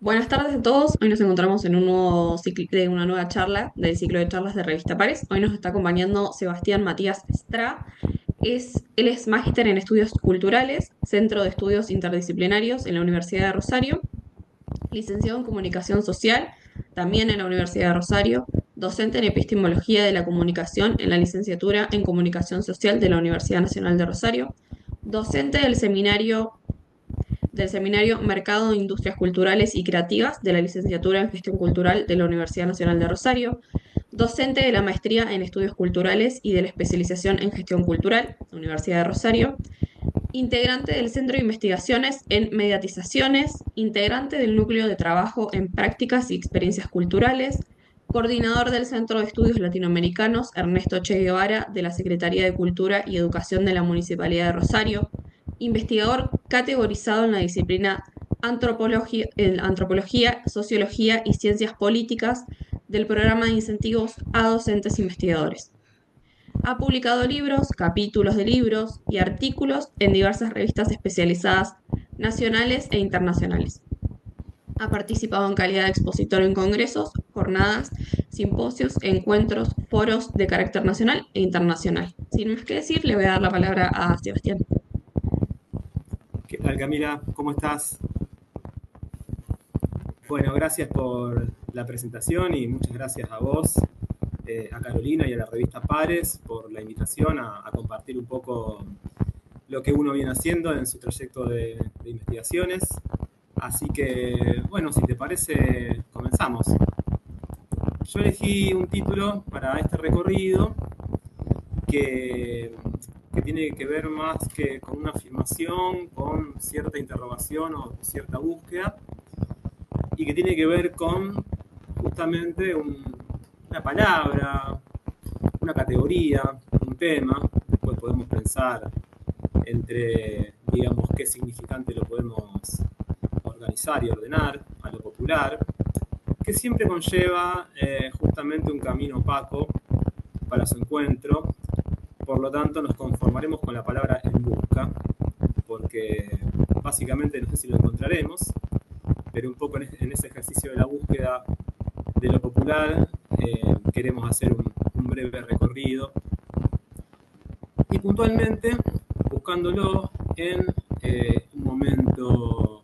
Buenas tardes a todos. Hoy nos encontramos en un nuevo ciclo, de una nueva charla del ciclo de charlas de Revista Pares. Hoy nos está acompañando Sebastián Matías Stra. Él es magíster en estudios culturales, Centro de Estudios Interdisciplinarios en la Universidad de Rosario, licenciado en Comunicación Social, también en la Universidad de Rosario, docente en Epistemología de la Comunicación en la licenciatura en Comunicación Social de la Universidad Nacional de Rosario, docente del seminario Mercado de Industrias Culturales y Creativas de la licenciatura en Gestión Cultural de la Universidad Nacional de Rosario, docente de la maestría en Estudios Culturales y de la especialización en Gestión Cultural, Universidad de Rosario, integrante del Centro de Investigaciones en Mediatizaciones, integrante del Núcleo de Trabajo en Prácticas y Experiencias Culturales, coordinador del Centro de Estudios Latinoamericanos Ernesto Che Guevara de la Secretaría de Cultura y Educación de la Municipalidad de Rosario, investigador categorizado en la disciplina antropología, sociología y ciencias políticas del programa de incentivos a docentes investigadores. Ha publicado libros, capítulos de libros y artículos en diversas revistas especializadas nacionales e internacionales. Ha participado en calidad de expositor en congresos, jornadas, simposios, encuentros, foros de carácter nacional e internacional. Sin más que decir, le voy a dar la palabra a Sebastián. ¿Qué tal, Camila? ¿Cómo estás? Bueno, gracias por la presentación y muchas gracias a vos, a Carolina y a la revista Pares por la invitación a compartir un poco lo que uno viene haciendo en su trayecto de investigaciones. Así que, bueno, si te parece, comenzamos. Yo elegí un título para este recorrido que, que tiene que ver más que con una afirmación, con cierta interrogación o cierta búsqueda, y que tiene que ver con justamente una palabra, una categoría, un tema. Después podemos pensar entre, digamos, qué significante lo podemos organizar y ordenar a lo popular, que siempre conlleva justamente un camino opaco para su encuentro. Por lo tanto, nos conformaremos con la palabra en busca, porque básicamente no sé si lo encontraremos, pero un poco en ese ejercicio de la búsqueda de lo popular queremos hacer un breve recorrido y puntualmente buscándolo en un momento,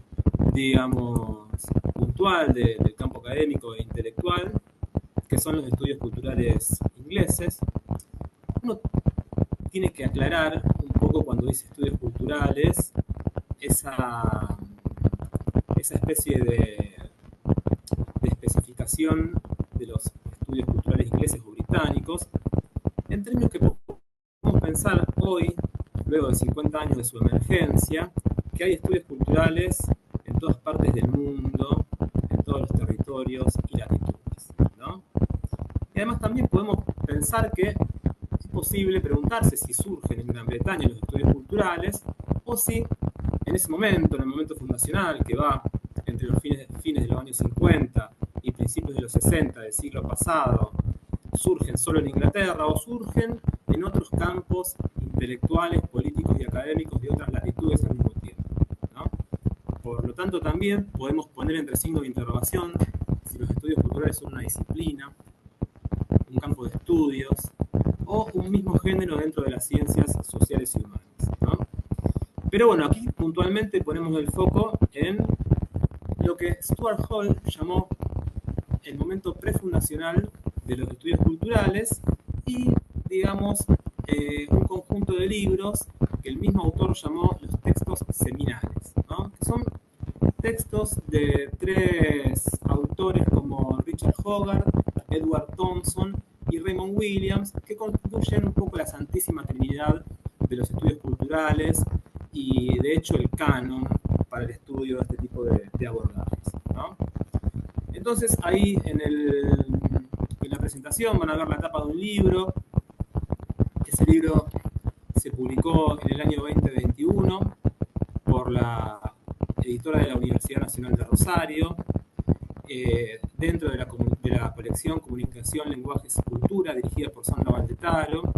digamos, puntual del campo académico e intelectual, que son los estudios culturales ingleses. Uno tiene que aclarar un poco cuando dice estudios culturales esa especie de especificación de los estudios culturales ingleses o británicos, en términos que podemos pensar hoy, luego de 50 años de su emergencia, que hay estudios culturales en todas partes del mundo, en todos los territorios y latitudes, ¿no? Y además también podemos pensar que es posible preguntarse si surgen en Gran Bretaña los estudios culturales o si en ese momento, en el momento fundacional que va entre los fines de los años 50 y principios de los 60 del siglo pasado, surgen solo en Inglaterra o surgen en otros campos intelectuales, políticos y académicos de otras latitudes al mismo tiempo, ¿no? Por lo tanto, también podemos poner entre signos de interrogación si los estudios culturales son una disciplina, un campo de estudios o un mismo género dentro de las ciencias sociales y humanas, ¿no? Pero bueno, aquí puntualmente ponemos el foco en lo que Stuart Hall llamó el momento prefundacional de los estudios culturales y, digamos, un conjunto de libros que el mismo autor llamó los textos seminales, ¿no? Que son textos de tres autores como Richard Hogarth, Edward Thompson y Raymond Williams, que constituyen un poco la santísima trinidad de los estudios culturales y de hecho el canon para el estudio de este tipo de abordajes, ¿no? Entonces ahí en la presentación van a ver la tapa de un libro. Ese libro se publicó en el año 2021 por la editora de la Universidad Nacional de Rosario, dentro de la colección Comunicación, Lenguajes y Cultura, dirigida por Sandra Valdetaro.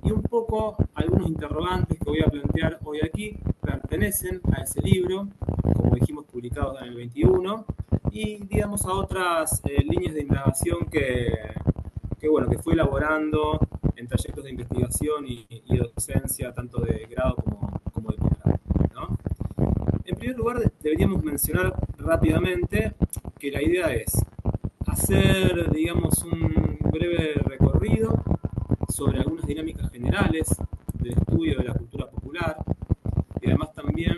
Y un poco algunos interrogantes que voy a plantear hoy aquí pertenecen a ese libro, como dijimos, publicado en el 21, y, digamos, a otras líneas de indagación bueno, que fue elaborando en trayectos de investigación y docencia, tanto de grado como de posgrado, ¿no? En primer lugar, deberíamos mencionar rápidamente que la idea es hacer, digamos, un breve recorrido sobre algunas dinámicas generales del estudio de la cultura popular y además también,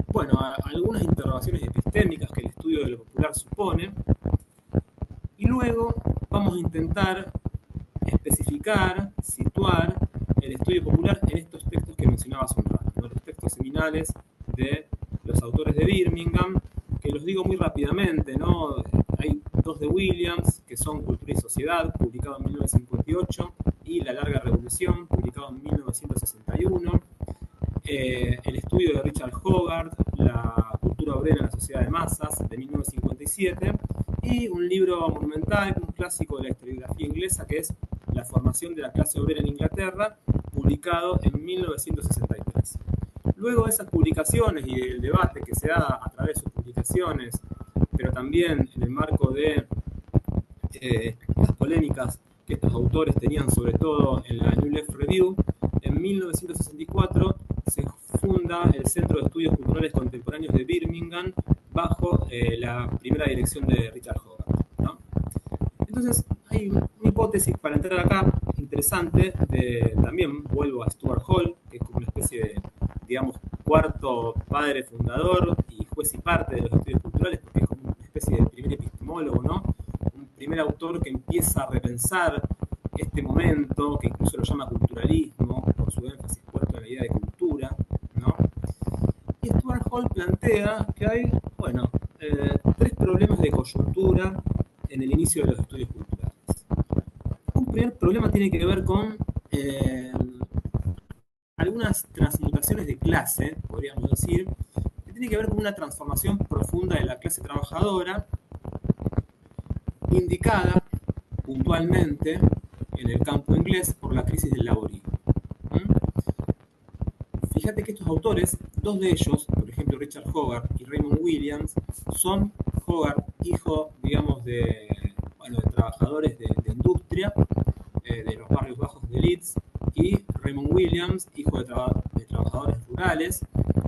bueno, algunas interrogaciones epistémicas que el estudio de lo popular supone. Y luego vamos a intentar especificar, situar el estudio popular en estos textos que mencionaba hace un rato, ¿no? Los textos seminales de los autores de Birmingham, que los digo muy rápidamente, ¿no? Hay dos de Williams, que son Cultura y Sociedad, publicado en 1958, y La Larga Revolución, publicado en 1961. El estudio de Richard Hogarth, La cultura obrera en la sociedad de masas, de 1957, y un libro monumental, un clásico de la historiografía inglesa, que es La formación de la clase obrera en Inglaterra, publicado en 1963. Luego de esas publicaciones y el debate que se da a través de sus publicaciones, pero también en el marco de las polémicas que estos autores tenían, sobre todo en la New Left Review, en 1964 se funda el Centro de Estudios Culturales Contemporáneos de Birmingham bajo la primera dirección de Richard Hogarth, ¿no? Entonces, hay una hipótesis para entrar acá interesante, también vuelvo a Stuart Hall, que es como una especie de, digamos, cuarto padre fundador y juez y parte de los estudios culturales, porque es como una especie de primer epistemólogo, ¿no? Un primer autor que empieza a repensar este momento, que incluso lo llama culturalismo, por su énfasis puesto en la idea de cultura, ¿no? Y Stuart Hall plantea que hay, bueno, tres problemas de coyuntura en el inicio de los estudios culturales. Un primer problema tiene que ver con algunas transmutaciones de clase, podríamos decir, que tiene que ver con una transformación profunda de la clase trabajadora, indicada puntualmente en el campo inglés por la crisis del laborismo. Fíjate que estos autores, dos de ellos, por ejemplo Richard Hogarth y Raymond Williams, son Hogarth, hijo, digamos, de trabajadores de industria, de los barrios bajos de Leeds, y Raymond Williams, hijo de trabajadores rurales.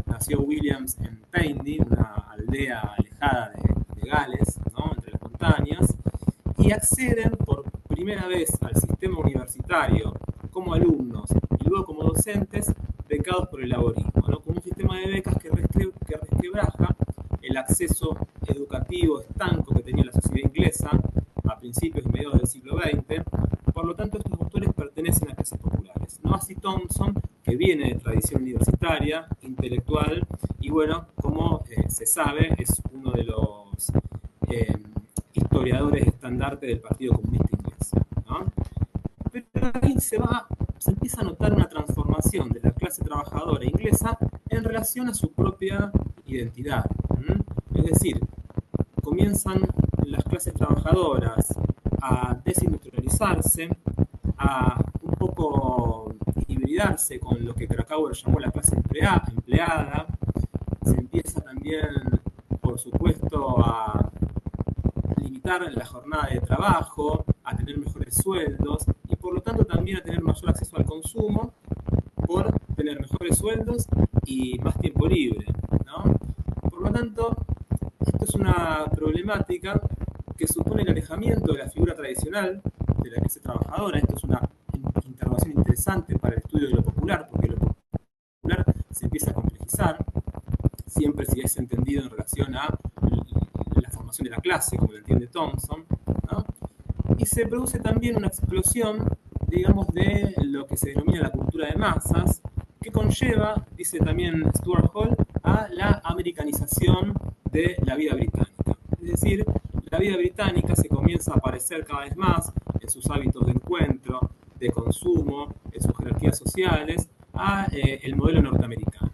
Nació Williams en Pendy, una aldea alejada de Gales, ¿no? Entre las montañas, y acceden por primera vez al sistema universitario como alumnos y luego como docentes, becados por el laborismo, ¿no? Con un sistema de becas que resquebraja el acceso educativo estanco que tenía la sociedad inglesa a principios y mediados del siglo XX. Por lo tanto, estos autores pertenecen a clases populares. Noah C. Thompson, que viene de tradición universitaria, intelectual, y bueno, como se sabe, es uno de los historiadores estandarte del Partido Comunista Inglés, ¿no? Pero ahí se empieza a notar una transformación de la clase trabajadora inglesa en relación a su propia identidad. Es decir, comienzan las clases trabajadoras a desindustrializarse, a un poco hibridarse con lo que Krakauer llamó la clase empleada. Se empieza también, por supuesto, a limitar la jornada de trabajo, a tener mejores sueldos y por lo tanto también a tener mayor acceso al consumo por tener mejores sueldos y más tiempo libre, ¿no? Por lo tanto, esto es una problemática que supone el alejamiento de la figura tradicional de la clase trabajadora. Esto es una interrogación interesante para el estudio de lo popular, porque lo popular se empieza a complejizar, siempre si es entendido en relación a la formación de la clase, como lo entiende Thompson, ¿no? Y se produce también una explosión, digamos, de lo que se denomina la cultura de masas, que conlleva, dice también Stuart Hall, a la americanización de la vida británica. Es decir, la vida británica se comienza a parecer cada vez más en sus hábitos de encuentro, de consumo, en sus jerarquías sociales, a el modelo norteamericano.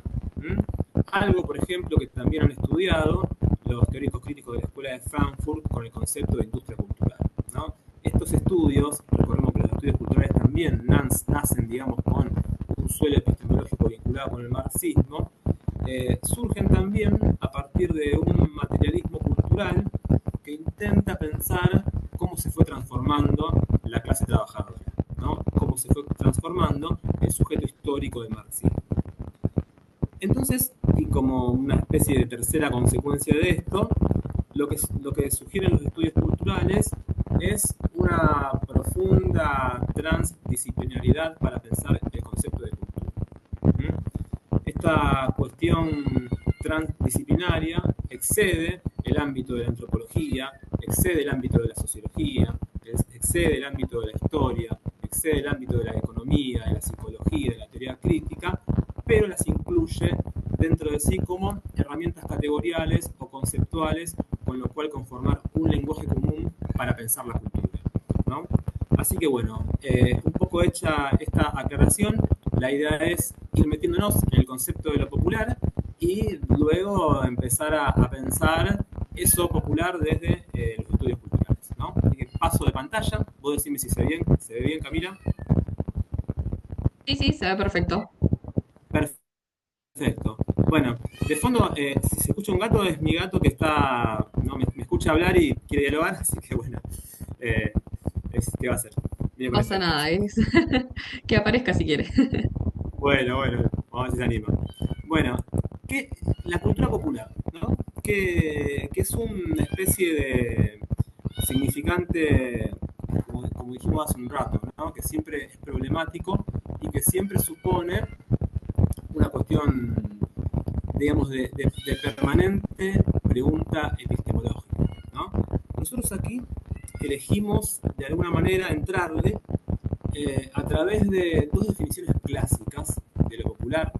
Algo, por ejemplo, que también han estudiado los teóricos críticos de la Escuela de Frankfurt con el concepto de industria cultural, ¿no? Estos estudios, recordemos que los estudios culturales también nacen, digamos, con un suelo epistemológico vinculado con el marxismo, surgen también a partir de un materialismo cultural intenta pensar cómo se fue transformando la clase trabajadora, ¿no? Cómo se fue transformando el sujeto histórico de marxismo. Entonces, y como una especie de tercera consecuencia de esto, lo que sugieren los estudios culturales es una profunda transdisciplinaridad para pensar el concepto de cultura. Esta cuestión transdisciplinaria excede el ámbito de la antropología, excede el ámbito de la sociología, excede el ámbito de la historia, excede el ámbito de la economía, de la psicología, de la teoría crítica, pero las incluye dentro de sí como herramientas categoriales o conceptuales con lo cual conformar un lenguaje común para pensar la cultura, ¿no? Así que bueno, un poco hecha esta aclaración, la idea es ir metiéndonos en el concepto de lo popular y luego empezar a pensar eso popular desde los estudios culturales, ¿no? Así que paso de pantalla, vos decime si se ve bien, Camila. Sí, sí, se ve perfecto. Perfecto. Bueno, de fondo, si se escucha un gato, es mi gato que está, no, me escucha hablar y quiere dialogar, así que bueno, eh, ¿qué va a hacer? Viene No con pasa efectos. nada, es que aparezca si quiere. Bueno, vamos a ver si se anima. Bueno, ¿qué, la cultura popular, ¿no? Que es una especie de significante, como dijimos hace un rato, ¿no? Que siempre es problemático y que siempre supone una cuestión, digamos, de permanente pregunta epistemológica, ¿no? Nosotros aquí elegimos de alguna manera entrarle a través de dos definiciones clásicas de lo popular.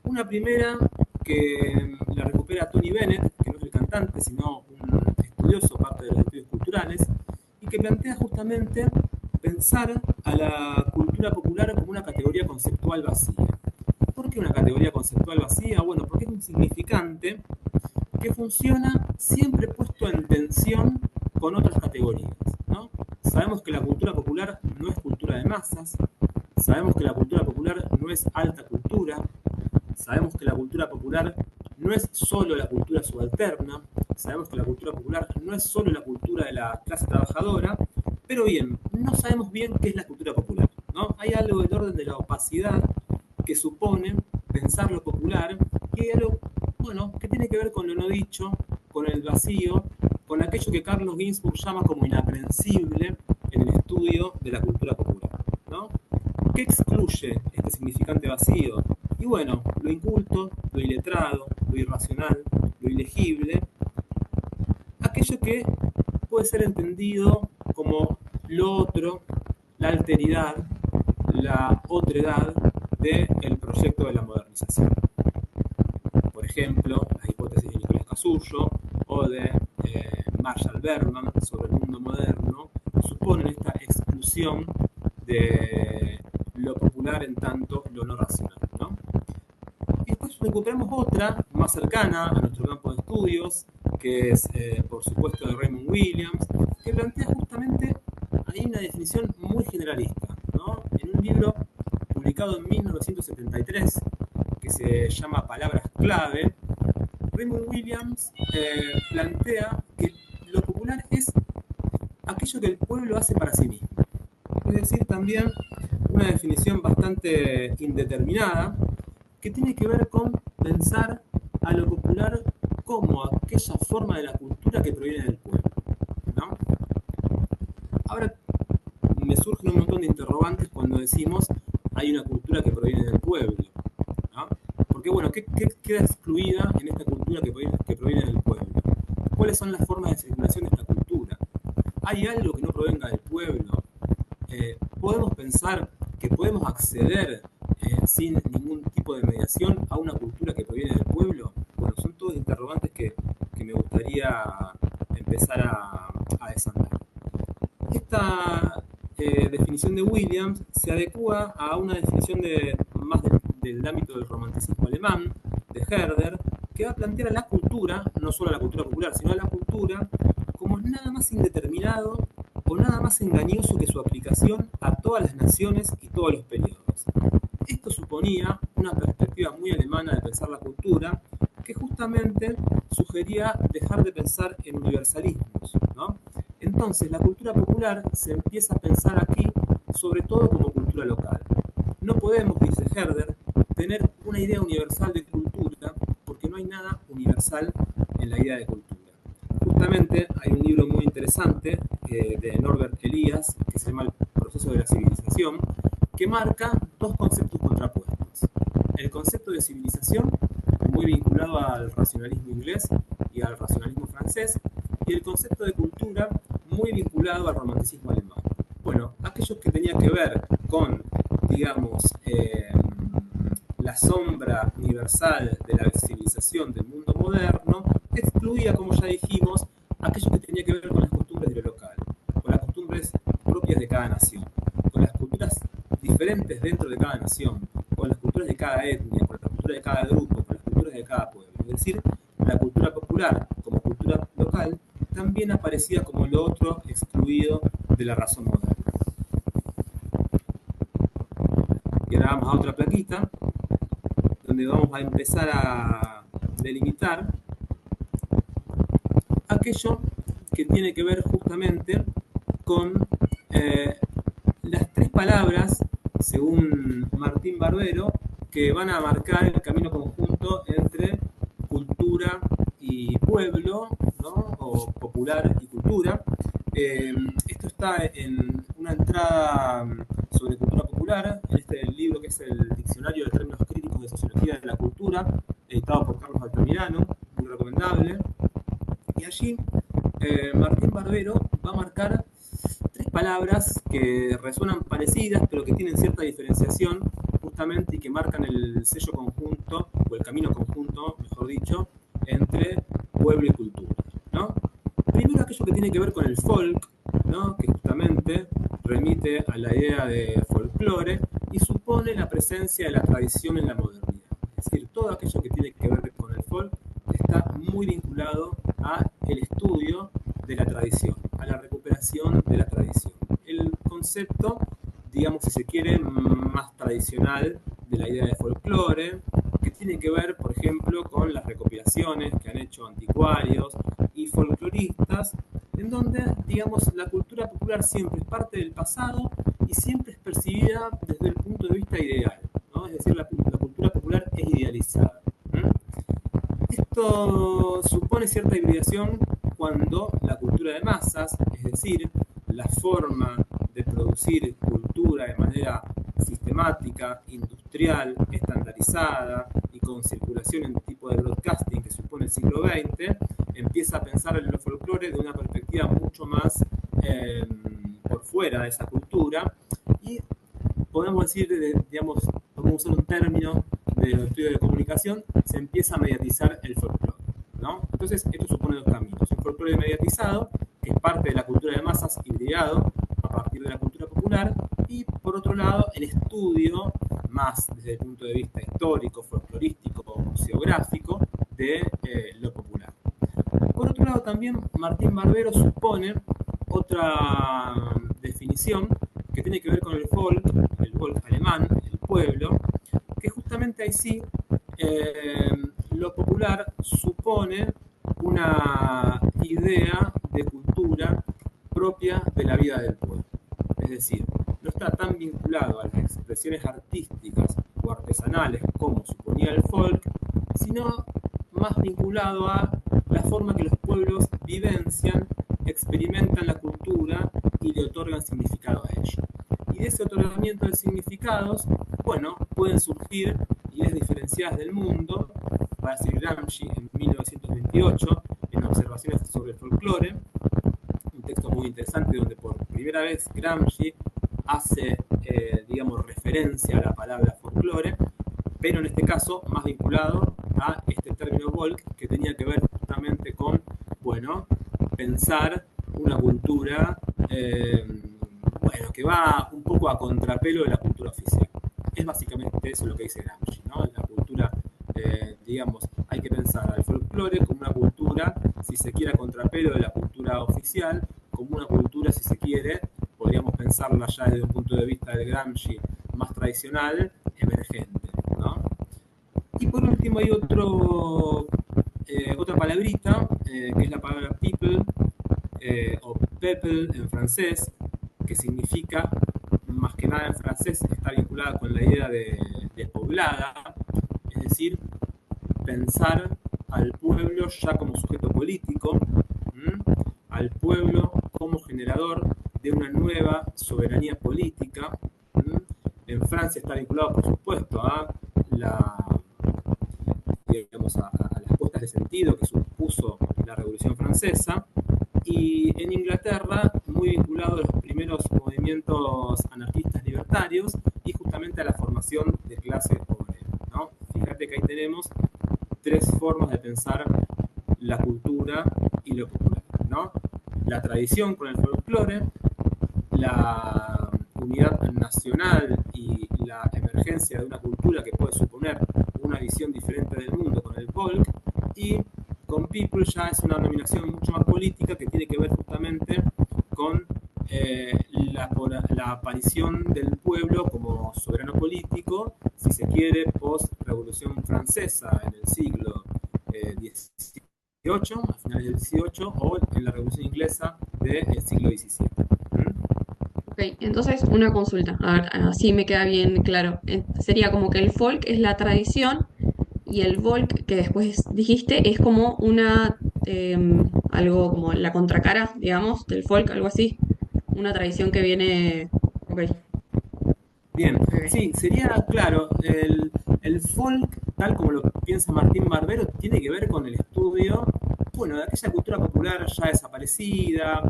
Una primera que la recupera Tony Bennett, que no es el cantante, sino un estudioso, parte de los estudios culturales, y que plantea justamente pensar a la cultura popular como una categoría conceptual vacía. ¿Por qué una categoría conceptual vacía? Bueno, porque es un significante que funciona siempre puesto en tensión con otras categorías, ¿no? Sabemos que la cultura popular no es cultura de masas, sabemos que la cultura popular no es alta cultura, sabemos que la cultura popular no es solo la cultura subalterna, sabemos que la cultura popular no es solo la cultura de la clase trabajadora, pero bien, no sabemos bien qué es la cultura popular, ¿no? Hay algo del orden de la opacidad que supone pensar lo popular y hay algo, bueno, que tiene que ver con lo no dicho, con el vacío, con aquello que Carlos Ginzburg llama como inaprensible en el estudio de la cultura popular, ¿no? ¿Qué excluye este significante vacío? Y bueno, lo inculto, lo iletrado, lo irracional, lo ilegible, aquello que puede ser entendido como lo otro, la alteridad, la otredad del proyecto de la modernización. Por ejemplo, las hipótesis de Nicolás Casullo o de Marshall Berman sobre el mundo moderno suponen esta exclusión de lo popular en tanto lo no racional, ¿no? Y después recuperamos otra más cercana a nuestro campo de estudios, que es, por supuesto, de Raymond Williams, que plantea justamente ahí una definición muy generalista, ¿no? En un libro publicado en 1973, que se llama Palabras Clave, Raymond Williams plantea que lo popular es aquello que el pueblo hace para sí mismo. Es decir, también una definición bastante indeterminada que tiene que ver con pensar a lo popular como aquella forma de la cultura que proviene del pueblo, ¿no? Ahora me surgen un montón de interrogantes cuando decimos hay una cultura que proviene del pueblo, ¿no? Porque bueno, ¿qué queda excluida en esta cultura que proviene del pueblo? ¿Cuáles son las formas de circulación de esta cultura? ¿Hay algo que no provenga del pueblo? ¿Podemos pensar que podemos acceder sin ningún tipo de mediación a una cultura que proviene del pueblo? Bueno, son todos interrogantes que me gustaría empezar a desandar. Esta definición de Williams se adecua a una definición más del ámbito del romanticismo alemán, de Herder, que va a plantear a la cultura, no solo a la cultura popular, sino a la cultura, como nada más indeterminado o nada más engañoso que su aplicación a todas las naciones y todos los periodos. Esto suponía una perspectiva muy alemana de pensar la cultura, que justamente sugería dejar de pensar en universalismos, ¿no? Entonces, la cultura popular se empieza a pensar aquí sobre todo como cultura local. No podemos, dice Herder, tener una idea universal de cultura porque no hay nada universal en la idea de cultura. Justamente hay un libro muy interesante de Norbert Elias que se llama El proceso de la civilización, que marca dos conceptos contrapuestos. El concepto de civilización, muy vinculado al racionalismo inglés y al racionalismo francés, y el concepto de cultura, muy vinculado al romanticismo alemán. Bueno, aquello que tenía que ver con, digamos, la sombra universal de la civilización del mundo moderno, excluía, como ya dijimos, aquello que tenía que ver con las costumbres de lo local, con las costumbres propias de cada nación, con las culturas diferentes dentro de cada nación, con las culturas de cada etnia, con las culturas de cada grupo, con las culturas de cada pueblo. Es decir, la cultura popular como cultura local también aparecía como lo otro excluido de la razón moderna. Y ahora vamos a otra plaquita, donde vamos a empezar a delimitar aquello que tiene que ver justamente con las tres palabras, según Martín Barbero, que van a marcar el camino conjunto entre cultura y pueblo, ¿no? O popular y cultura. Esto está en una entrada sobre cultura popular, en este libro que es el Diccionario de Términos Críticos de Sociología de la Cultura, editado por Carlos Altamirano, muy recomendable. Y allí Martín Barbero va a marcar tres palabras que resuenan parecidas, pero que tienen cierta diferenciación, justamente, y que marcan el sello conjunto, o el camino conjunto, mejor dicho, entre pueblo y cultura, ¿no? Primero, aquello que tiene que ver con el folk, ¿no? Que justamente remite a la idea de folclore y supone la presencia de la tradición en la modernidad. Es decir, todo aquello que tiene que ver con el folk está muy vinculado a el estudio de la tradición, a la recuperación de la tradición. El concepto, digamos, si se quiere, más tradicional de la idea de folclore, que tiene que ver, por ejemplo, con las recopilaciones que han hecho anticuarios y folcloristas, en donde, digamos, la cultura popular siempre es parte del pasado y siempre es percibida desde el punto de vista ideal, ¿no? Es decir, la cultura popular es idealizada. Esto supone cierta hibridación cuando la cultura de masas, es decir, la forma de producir cultura de manera sistemática, industrial, estandarizada y con circulación en tipo de broadcasting que supone el siglo XX, empieza a pensar en el folclore de una perspectiva mucho más por fuera de esa cultura y podemos decir, digamos, podemos usar un término de los estudios de comunicación, se empieza a mediatizar el folclore, ¿no? Entonces, esto supone dos caminos. Un folclore mediatizado, que es parte de la cultura de masas, hibridado a partir de la cultura popular, y por otro lado, el estudio más desde el punto de vista histórico, folclorístico, museográfico, de lo popular. Por otro lado, también Martín Barbero supone otra definición que tiene que ver con el folk alemán, el pueblo, que justamente ahí sí lo popular supone una idea de cultura propia de la vida del pueblo. Es decir, no está tan vinculado a las expresiones artísticas o artesanales como suponía el folk, sino más vinculado a la forma que los pueblos vivencian, experimentan la cultura y le otorgan significado a ella. Y de ese otorgamiento de significados, bueno, pueden surgir ideas diferenciadas del mundo, va a decir Gramsci en 1928, en Observaciones sobre el folclore, un texto muy interesante donde por primera vez Gramsci hace, digamos, referencia a la palabra folclore, pero en este caso más vinculado a este término folk que tenía que ver justamente con, bueno, pensar una cultura, bueno, que va un poco a contrapelo de la cultura oficial. Es básicamente eso lo que dice Gramsci, ¿no? La cultura, digamos, hay que pensar al folclore como una cultura, si se quiere, a contrapelo de la cultura oficial, como una cultura, si se quiere, podríamos pensarla ya desde un punto de vista de Gramsci más tradicional, emergente, ¿no? Y por último hay otra palabrita, que es la palabra people, o people en francés, que significa, más que nada en francés, está vinculada con la idea de poblada, es decir, pensar al pueblo ya como sujeto político, al pueblo como generador de una nueva soberanía política. En Francia está vinculado, por supuesto, la, a las puestas de sentido que supuso la Revolución Francesa, y en Inglaterra muy vinculado a los primeros movimientos anarquistas libertarios y justamente a la formación de clase obrera, ¿no? Fíjate que ahí tenemos tres formas de pensar la cultura y lo popular, ¿no? La tradición con el folclore, la unidad nacional y la emergencia de una cultura que puede suponer una visión diferente del mundo con el folk, y con people ya es una denominación mucho más política que tiene que ver justamente con la aparición del pueblo como soberano político, si se quiere, post-revolución francesa en el siglo XVIII, a finales del XVIII, o en la revolución inglesa del siglo XVII. Ok, entonces una consulta, a ver, así me queda bien claro. Sería como que el folk es la tradición y el folk que después dijiste es como algo como la contracara, digamos, del folk, algo así. Una tradición que viene. Ok, Bien, ok. sí, sería claro, el folk, tal como lo piensa Martín Barbero, tiene que ver con el estudio, bueno, de aquella cultura popular ya desaparecida,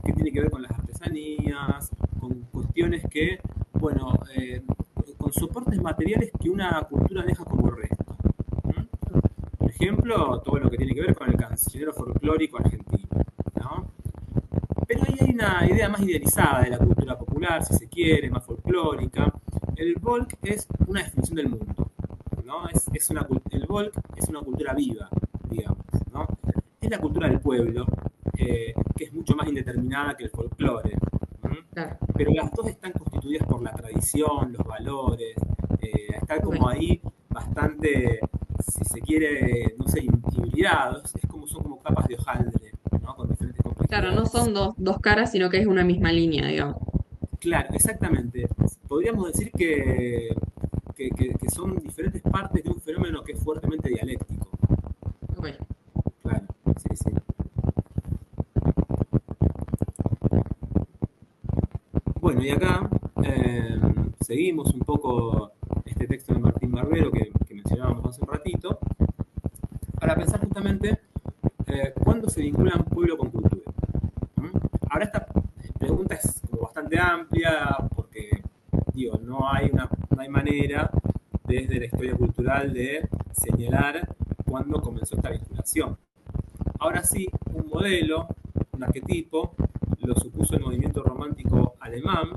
que tiene que ver con las artesanías, con cuestiones que, bueno, con soportes materiales que una cultura deja como resto. Por ejemplo, todo lo que tiene que ver con el cancionero folclórico argentino, ¿no? Pero ahí hay una idea más idealizada de la cultura popular, si se quiere, más folclórica. El folk es una definición del mundo, ¿no? El folk es una cultura viva, digamos, ¿no? Es la cultura del pueblo, que es mucho más indeterminada que el folclore. Claro, Pero las dos están constituidas por la tradición, los valores, están como ok. ahí bastante, si se quiere, no sé, hibridados, son como capas de hojaldre, ¿no? Con diferentes Claro, no complejidades. son dos caras, sino que es una misma línea, digamos. Claro, exactamente. Podríamos decir que son diferentes partes de un fenómeno que es fuertemente dialéctico. Ok. Claro, sí, sí. Bueno, y acá seguimos un poco este texto de Martín Barbero que mencionábamos hace un ratito, para pensar justamente cuándo se vinculan pueblo con cultura. ¿Mm? Ahora esta pregunta es como bastante amplia porque, digo, no hay manera desde la historia cultural de señalar cuándo comenzó esta vinculación. Ahora sí, un modelo, un arquetipo, lo supuso el movimiento romántico alemán,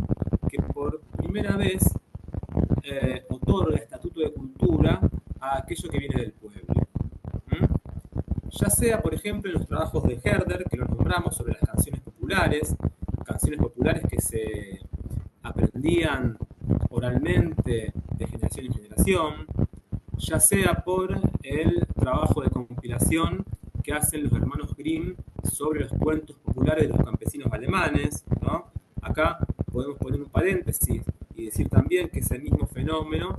que por primera vez otorga estatuto de cultura a aquello que viene del pueblo. ¿Mm? Ya sea, por ejemplo, en los trabajos de Herder, que lo nombramos, sobre las canciones populares que se aprendían oralmente de generación en generación, ya sea por el trabajo de compilación que hacen los hermanos Grimm sobre los cuentos populares de los campesinos alemanes, ¿no? Acá podemos poner un paréntesis y decir también que ese mismo fenómeno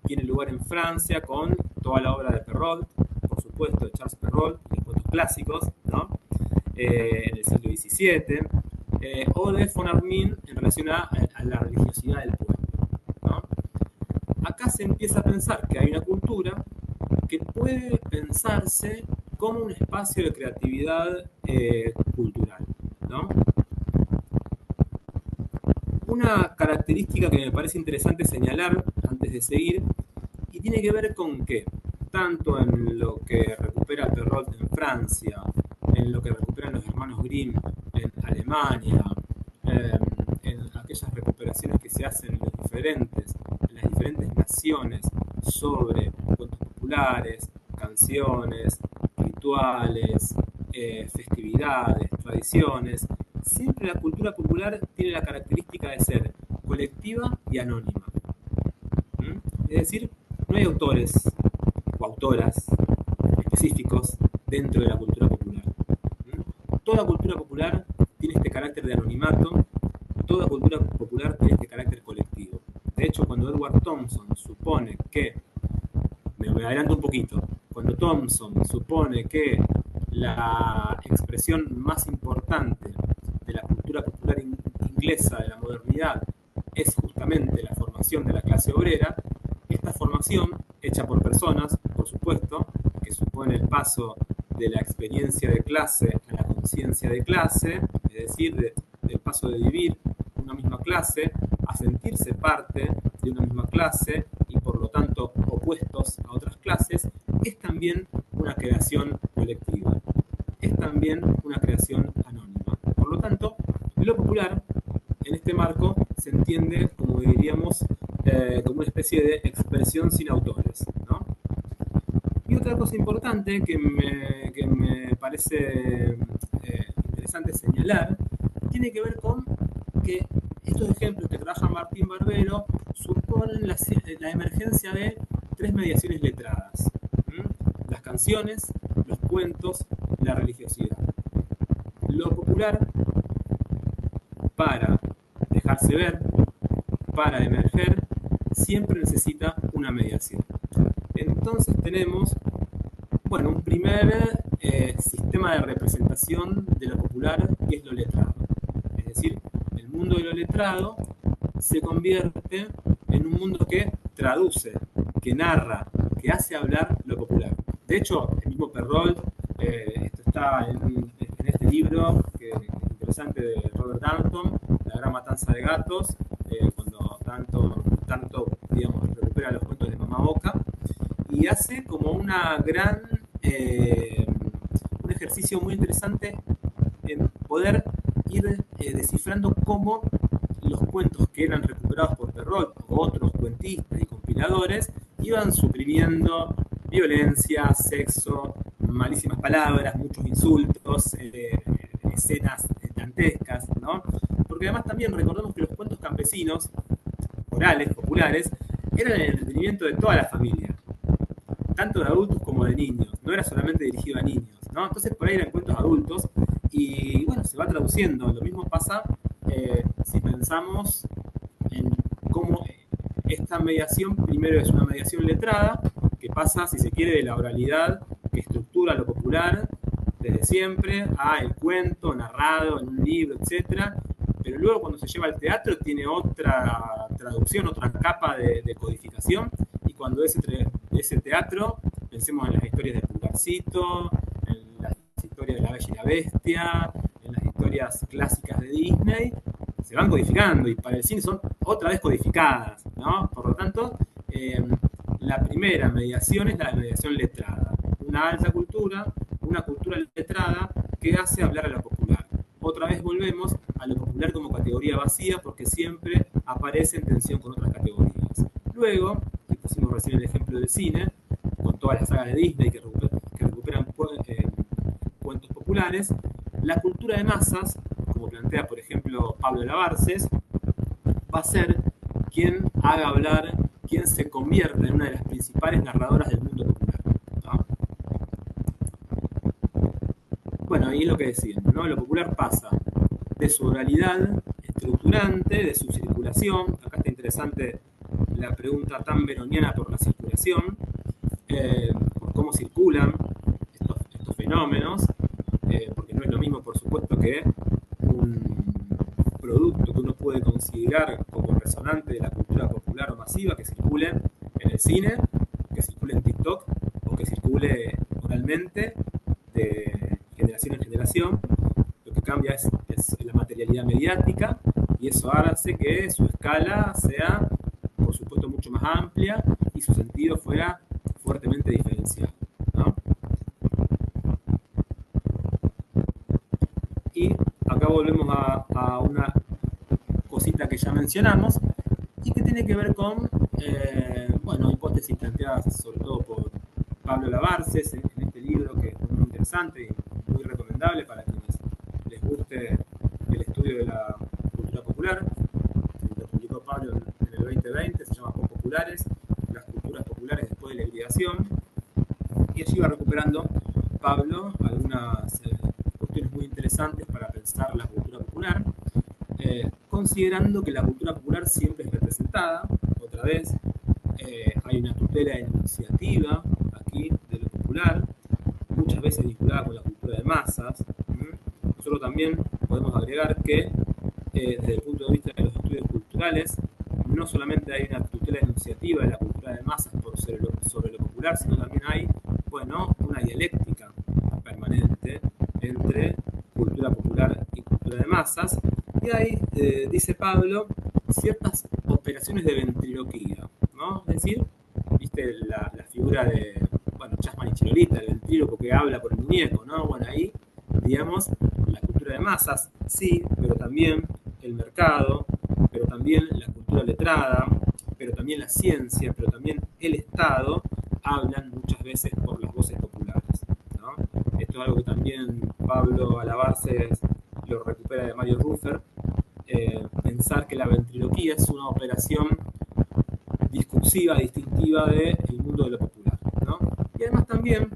tiene lugar en Francia con toda la obra de Perrault, por supuesto, de Charles Perrault, de cuentos clásicos, ¿no? En el siglo XVII, o de von Arnim en relación a la religiosidad del pueblo, ¿no? Acá se empieza a pensar que hay una cultura que puede pensarse como un espacio de creatividad cultural, ¿no? Una característica que me parece interesante señalar antes de seguir, y tiene que ver con que, tanto en lo que recupera Perrault en Francia, en lo que recuperan los hermanos Grimm en Alemania, eh, en aquellas recuperaciones que se hacen en las diferentes naciones sobre cuentos populares, canciones, rituales, festividades, tradiciones, siempre la cultura popular tiene la característica de ser colectiva y anónima. ¿Mm? Es decir, no hay autores o autoras específicos dentro de la cultura popular. Toda cultura popular tiene este carácter de anonimato, toda cultura popular tiene este carácter colectivo. De hecho, cuando Edward Thompson supone que, me adelanto un poquito, cuando Thompson supone que la expresión más importante de la cultura popular inglesa de la modernidad es justamente la formación de la clase obrera, esta formación, hecha por personas, por supuesto, que supone el paso de la experiencia de clase a la conciencia de clase, es decir, del paso de vivir una misma clase a sentirse parte de una misma clase y por lo tanto opuestos a otras clases, es también una creación colectiva, es también una creación anónima. Por lo tanto, lo popular en este marco se entiende, como diríamos, como una especie de expresión sin autores, ¿no? Y otra cosa importante que me parece interesante señalar tiene que ver con que estos ejemplos que trabaja Martín Barbero suponen la emergencia de tres mediaciones letradas: las canciones, los cuentos, la religiosidad. Lo popular, para dejarse ver, para emerger, siempre necesita una mediación. Entonces tenemos, bueno, un primer sistema de representación de lo popular, que es lo letrado. Es decir, el mundo de lo letrado se convierte en un mundo que traduce, que narra, que hace hablar lo popular. De hecho, el mismo Perrault, esto está en este libro que es interesante, de Robert Darnton, La gran matanza de gatos, cuando tanto digamos, recupera los cuentos de Mamá Oca, y hace como una gran un ejercicio muy interesante en poder ir descifrando cómo los cuentos que eran recuperados por Perrault o otros cuentistas y compiladores iban suprimiendo violencia, sexo, malísimas palabras, muchos insultos, escenas dantescas, ¿no? Porque además también recordemos que los cuentos campesinos, orales, populares, eran el entretenimiento de toda la familia, tanto de adultos como de niños, no era solamente dirigido a niños, ¿no? Entonces por ahí eran cuentos adultos y bueno, se va traduciendo. Lo mismo pasa si pensamos en cómo esta mediación primero es una mediación letrada, que pasa, si se quiere, de la oralidad que estructura lo popular desde siempre a el cuento narrado en un libro, etcétera. Pero luego cuando se lleva al teatro tiene otra traducción, otra capa de codificación, y cuando ese teatro, pensemos en las historias de Pulgarcito, en las historias de La Bella y la Bestia, en las historias clásicas de Disney, se van codificando y para el cine son otra vez codificadas, ¿no? Por lo tanto, la primera mediación es la mediación letrada, una alta cultura, una cultura letrada que hace hablar a lo popular. Otra vez volvemos a lo popular como categoría vacía porque siempre aparece en tensión con otras categorías. Luego, y pusimos recién el ejemplo del cine, con todas las sagas de Disney que recuperan cuentos populares, la cultura de masas, como plantea por ejemplo Pablo Labarces, va a ser quien haga hablar, quien se convierta en una de las principales narradoras del mundo popular, ¿no? Bueno, ahí es lo que decíamos, ¿no? Lo popular pasa de su oralidad estructurante, de su circulación. Acá está interesante la pregunta tan veroniana por la circulación, por cómo circulan estos fenómenos, porque no es lo mismo, por supuesto, que un producto que uno puede considerar como resonante de la cultura popular o masiva que circule en el cine, que circule en TikTok o que circule oralmente de generación en generación. Lo que cambia es la materialidad mediática, y eso hace que su escala sea, por supuesto, mucho más amplia y su sentido fuera fuertemente diferenciado, ¿no? Y acá volvemos a una cosita que ya mencionamos y que tiene que ver con bueno, hipótesis planteadas sobre todo por Pablo Labarces en este libro, que es muy interesante y muy recomendable para quienes les guste el estudio de la cultura popular. Lo publicó Pablo en el 2020, se llama Populares, las culturas populares después de la hibridación. Y allí va recuperando Pablo algunas cuestiones muy interesantes para pensar la cultura popular, considerando que la cultura popular siempre es representada, otra vez, hay una tutela enunciativa aquí de lo popular, muchas veces vinculada con la cultura de masas. Nosotros también podemos agregar que desde el punto de vista de los estudios culturales, no solamente hay una tutela enunciativa de la cultura de masas sobre lo popular, sino también hay, bueno, una dialéctica permanente entre cultura popular y cultura de masas. Y hay, dice Pablo, ciertas operaciones de ventriloquía, ¿no? Es decir, viste la figura de, bueno, Chasman y Chirolita, el ventríloco que habla por el muñeco, ¿no? Bueno, ahí, digamos, la cultura de masas, sí, pero también el mercado, pero también la cultura letrada, pero también la ciencia, pero también el Estado, hablan muchas veces por las voces populares, ¿no? Esto es algo que también Pablo Alabarces lo recupera de Mario Ruffer, pensar que la ventriloquía es una operación discursiva, distintiva del mundo de lo popular, ¿no? Y además también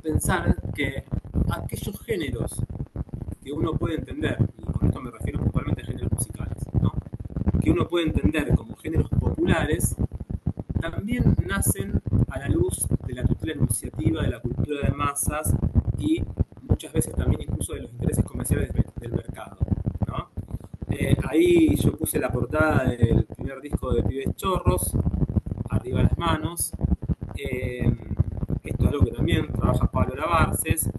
pensar que aquellos géneros que uno puede entender, y con esto me refiero puntualmente a géneros musicales, ¿no? Que uno puede entender como géneros populares, también nacen a la luz de la tutela enunciativa de la cultura de masas y muchas veces también incluso de los intereses comerciales del mercado, ¿no? Ahí yo puse la portada del primer disco de Pibes Chorros, Arriba las Manos. Esto es algo que también trabaja Pablo Lavarces.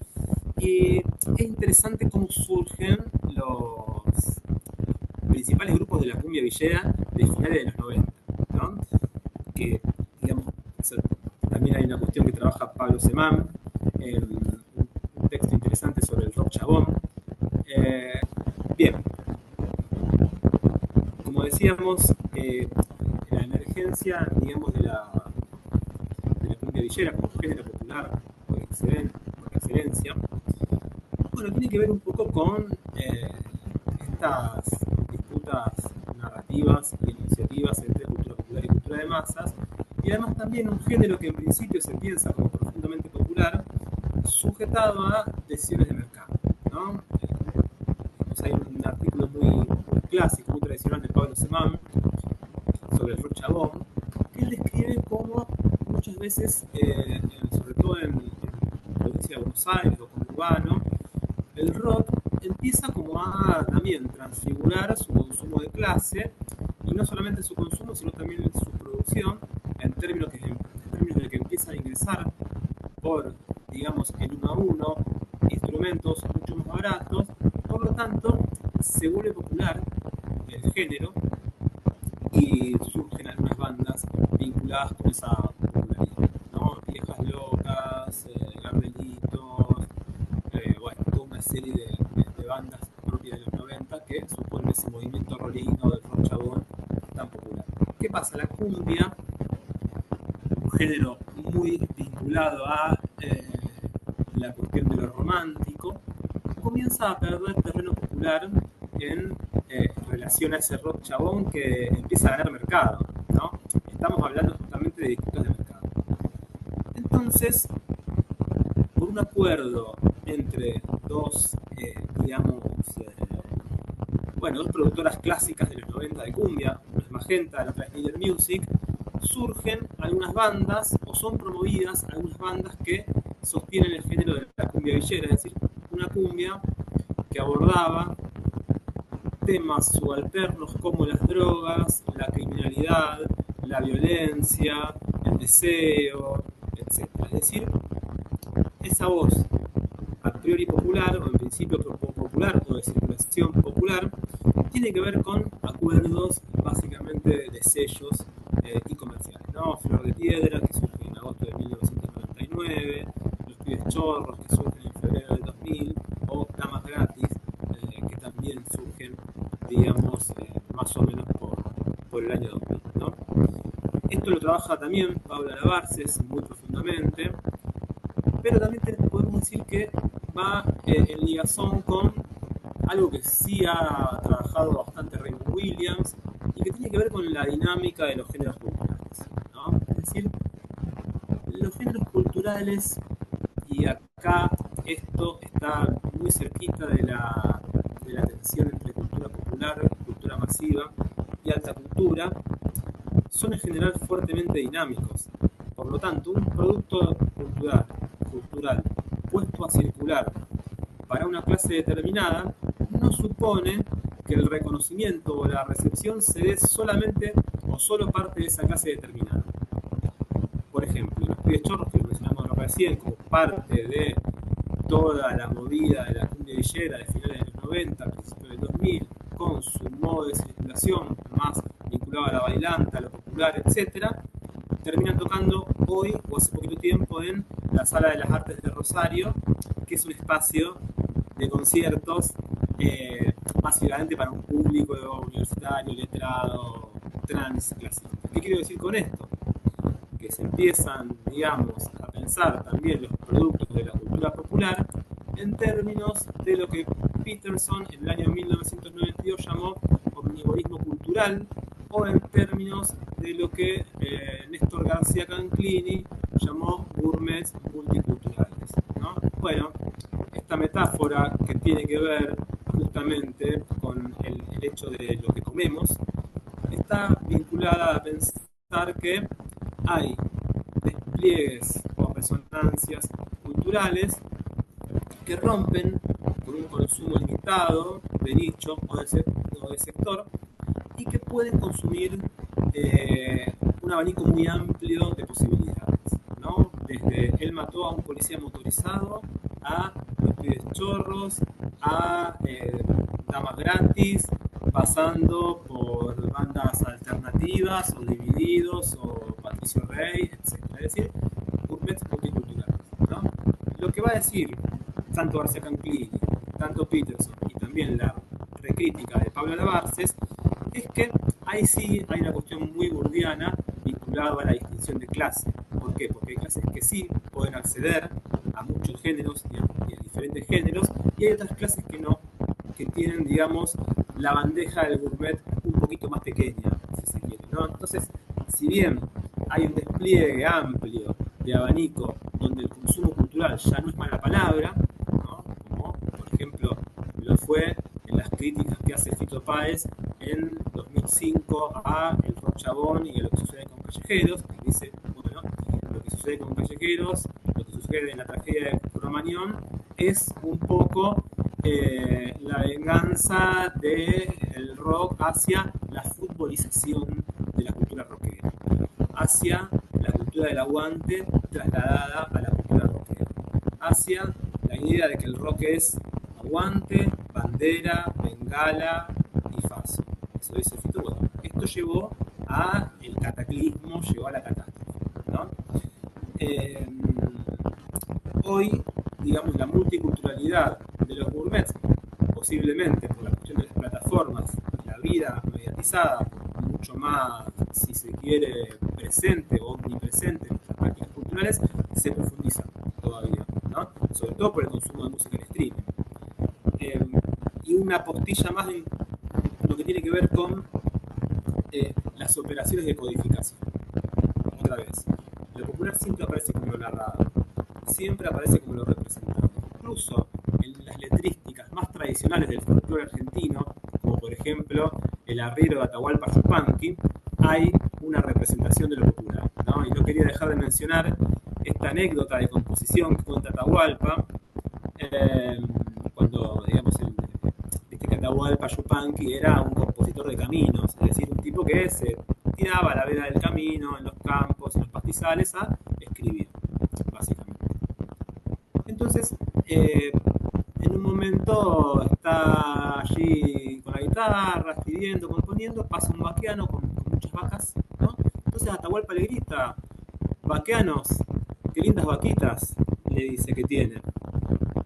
Y es interesante cómo surgen los principales grupos de la cumbia villera de finales de los 90, ¿no? Que, digamos, también hay una cuestión que trabaja Pablo Semán, un texto interesante sobre el rock chabón. Bien, como decíamos, la emergencia, digamos, de la cumbia villera como género popular por excelencia, bueno, tiene que ver un poco con estas disputas narrativas y iniciativas entre cultura popular y cultura de masas, y además también un género que en principio se piensa como profundamente popular, sujetado a decisiones de mercado, ¿no? Hay un artículo muy clásico, muy tradicional de Pablo Semán sobre el rock chabón, que él describe cómo muchas veces, sobre todo en la provincia de Buenos Aires o con urbano, el rock empieza como a también transfigurar su consumo de clase, y no solamente su consumo, sino también su producción, en términos de que empieza a ingresar por, digamos, en uno a uno, instrumentos mucho más baratos, por lo tanto, se vuelve popular el género y surgen algunas bandas vinculadas con esa popularidad, ¿no? Viejas Locas, Gardelitos, bueno, toda una serie de bandas propias de los 90 que suponen ese movimiento rolino del rock chabón tan popular. ¿Qué pasa? La cumbia, un género muy vinculado a la cuestión de lo romántico, comienza a perder terreno popular en relación a ese rock chabón que empieza a ganar mercado, ¿no? Estamos hablando justamente de disputas de mercado. Entonces, por un acuerdo entre dos, digamos, bueno, dos productoras clásicas de los 90 de cumbia, una es Magenta, la otra es Leader Music, surgen algunas bandas o son promovidas algunas bandas que sostienen el género de la cumbia villera, es decir, una cumbia que abordaba temas subalternos como las drogas, la criminalidad, la violencia, el deseo, etc. Es decir, esa voz a priori popular o en principio popular o de circulación popular tiene que ver con acuerdos básicamente de sellos y comerciales, ¿no? Flor de Piedra, que surge en agosto de 1999, Los Pibes Chorros, que surgen en febrero del 2000, o Damas Gratis, que también surgen, digamos, más o menos por el año 2000, ¿no? Esto lo trabaja también Paula Lavarces muy profundamente, pero también podemos decir que va en ligazón con algo que sí ha trabajado bastante Raymond Williams y que tiene que ver con la dinámica de los géneros culturales, ¿no? Es decir, los géneros culturales culturales, y acá esto está muy cerquita de la tensión entre cultura popular, cultura masiva y alta cultura, son en general fuertemente dinámicos. Por lo tanto, un producto cultural puesto a circular para una clase determinada no supone que el reconocimiento o la recepción se dé solamente o solo parte de esa clase determinada. Por ejemplo, los pibes chorros que mencionamos recién como parte de toda la movida de la cumbia villera de finales de los 90, principios del 2000, con su modo de circulación más vinculado a la bailanta, a lo popular, etcétera, terminan tocando hoy o hace poquito tiempo en la Sala de las Artes de Rosario, que es un espacio de conciertos básicamente para un público universitario, letrado, transclasista. ¿Qué quiero decir con esto? Que se empiezan, digamos, a pensar también los productos de la cultura popular en términos de lo que Peterson en el año 1992 llamó omnivorismo cultural, o en términos de lo que Néstor García Canclini llamó gourmets multiculturales, ¿no? Bueno, esta metáfora que tiene que ver justamente con el hecho de lo que comemos, está vinculada a pensar que hay despliegues o resonancias culturales que rompen con un consumo limitado de nicho o de sector y que pueden consumir un abanico muy amplio de posibilidades, ¿no? Desde él mató a un policía motorizado, a los pibes chorros, a damas gratis, pasando por bandas alternativas o divididos o Patricio Rey, etc. Es decir, gourmets multiculturales, ¿no? Lo que va a decir tanto García Canclini, tanto Peterson y también la recrítica de Pablo Labarces es que ahí sí hay una cuestión muy burdiana vinculada a la distinción de clase. ¿Por qué? Porque hay clases que sí pueden acceder a muchos géneros y a diferentes géneros, y hay otras clases que no, que tienen, digamos, la bandeja del gourmet un poquito más pequeña, si se quiere, ¿no? Entonces, si bien hay un despliegue amplio de abanico donde el consumo cultural ya no es mala palabra, ¿no? Como por ejemplo lo fue en las críticas que hace Fito Páez en 2005 a El Rock Chabón y a lo que sucede con Callejeros, que dice, bueno, lo que sucede con Callejeros, lo que sucede en la tragedia de Cromañón, es un poco la venganza del rock hacia la futbolización de la cultura rockera, hacia la cultura del aguante trasladada a la cultura rockera, hacia la idea de que el rock es aguante, bandera, bengala y faso. Eso dice Fito. Bueno, esto llevó a el cataclismo, llevó a la catástrofe, ¿no? Hoy, digamos, la multiculturalidad de los gourmets, posiblemente por la cuestión de las plataformas, la vida mediatizada, mucho más, si se quiere, presente o omnipresente en nuestras prácticas culturales, se profundiza todavía, ¿no? Sobre todo por el consumo de música en streaming. Y una postilla más en lo que tiene que ver con las operaciones de codificación. Otra vez, lo popular siempre aparece como lo narrado, siempre aparece como lo representado. Incluso en las letrísticas más tradicionales del folclore argentino, como por ejemplo el arriero de Atahualpa Yupanqui, hay una representación de lo popular, ¿no? Y no quería dejar de mencionar esta anécdota de composición que cuenta Atahualpa, cuando, digamos, viste que Atahualpa Yupanqui era un compositor de caminos, es decir, un tipo que se tiraba a la vera del camino, en los campos, en los pastizales, a escribir, básicamente. Entonces, en un momento está allí con la guitarra, escribiendo, componiendo, pasa un vaqueano con muchas vacas, ¿no? Entonces Atahualpa le grita: vaqueanos, qué lindas vaquitas, le dice que tienen.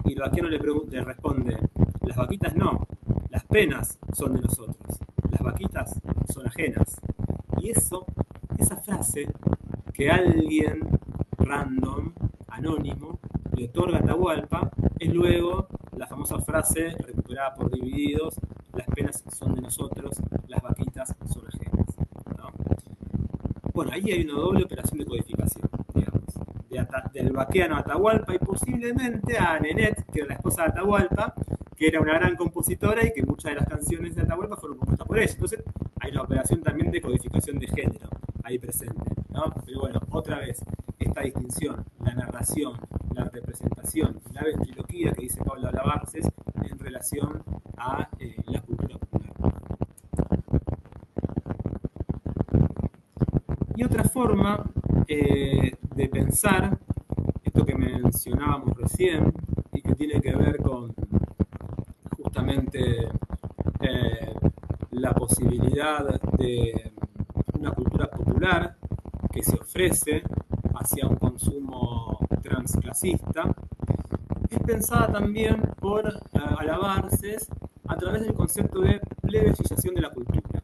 Y el vaqueano le responde: las vaquitas no, las penas son de nosotros, las vaquitas son ajenas. Y esa frase que alguien random, anónimo, le otorga a Atahualpa, es luego la famosa frase recuperada por Divididos: las penas son de nosotros, las vaquitas son ajenas, ¿no? Bueno, ahí hay una doble operación de codificación, digamos. del vaqueano Atahualpa y posiblemente a Nenet, que era la esposa de Atahualpa, que era una gran compositora y que muchas de las canciones de Atahualpa fueron compuestas por ella. Entonces hay una operación también de codificación de género ahí presente, ¿no? Pero bueno, otra vez, esta distinción, la narración, la representación, la ventriloquía que dice Pablo Alabarces en relación a la cultura popular. Y otra forma de pensar, esto que mencionábamos recién, y que tiene que ver con justamente la posibilidad de una cultura popular que se ofrece hacia un consumo transclasista, es pensada también por Alabarces a través del concepto de plebeyización de la cultura,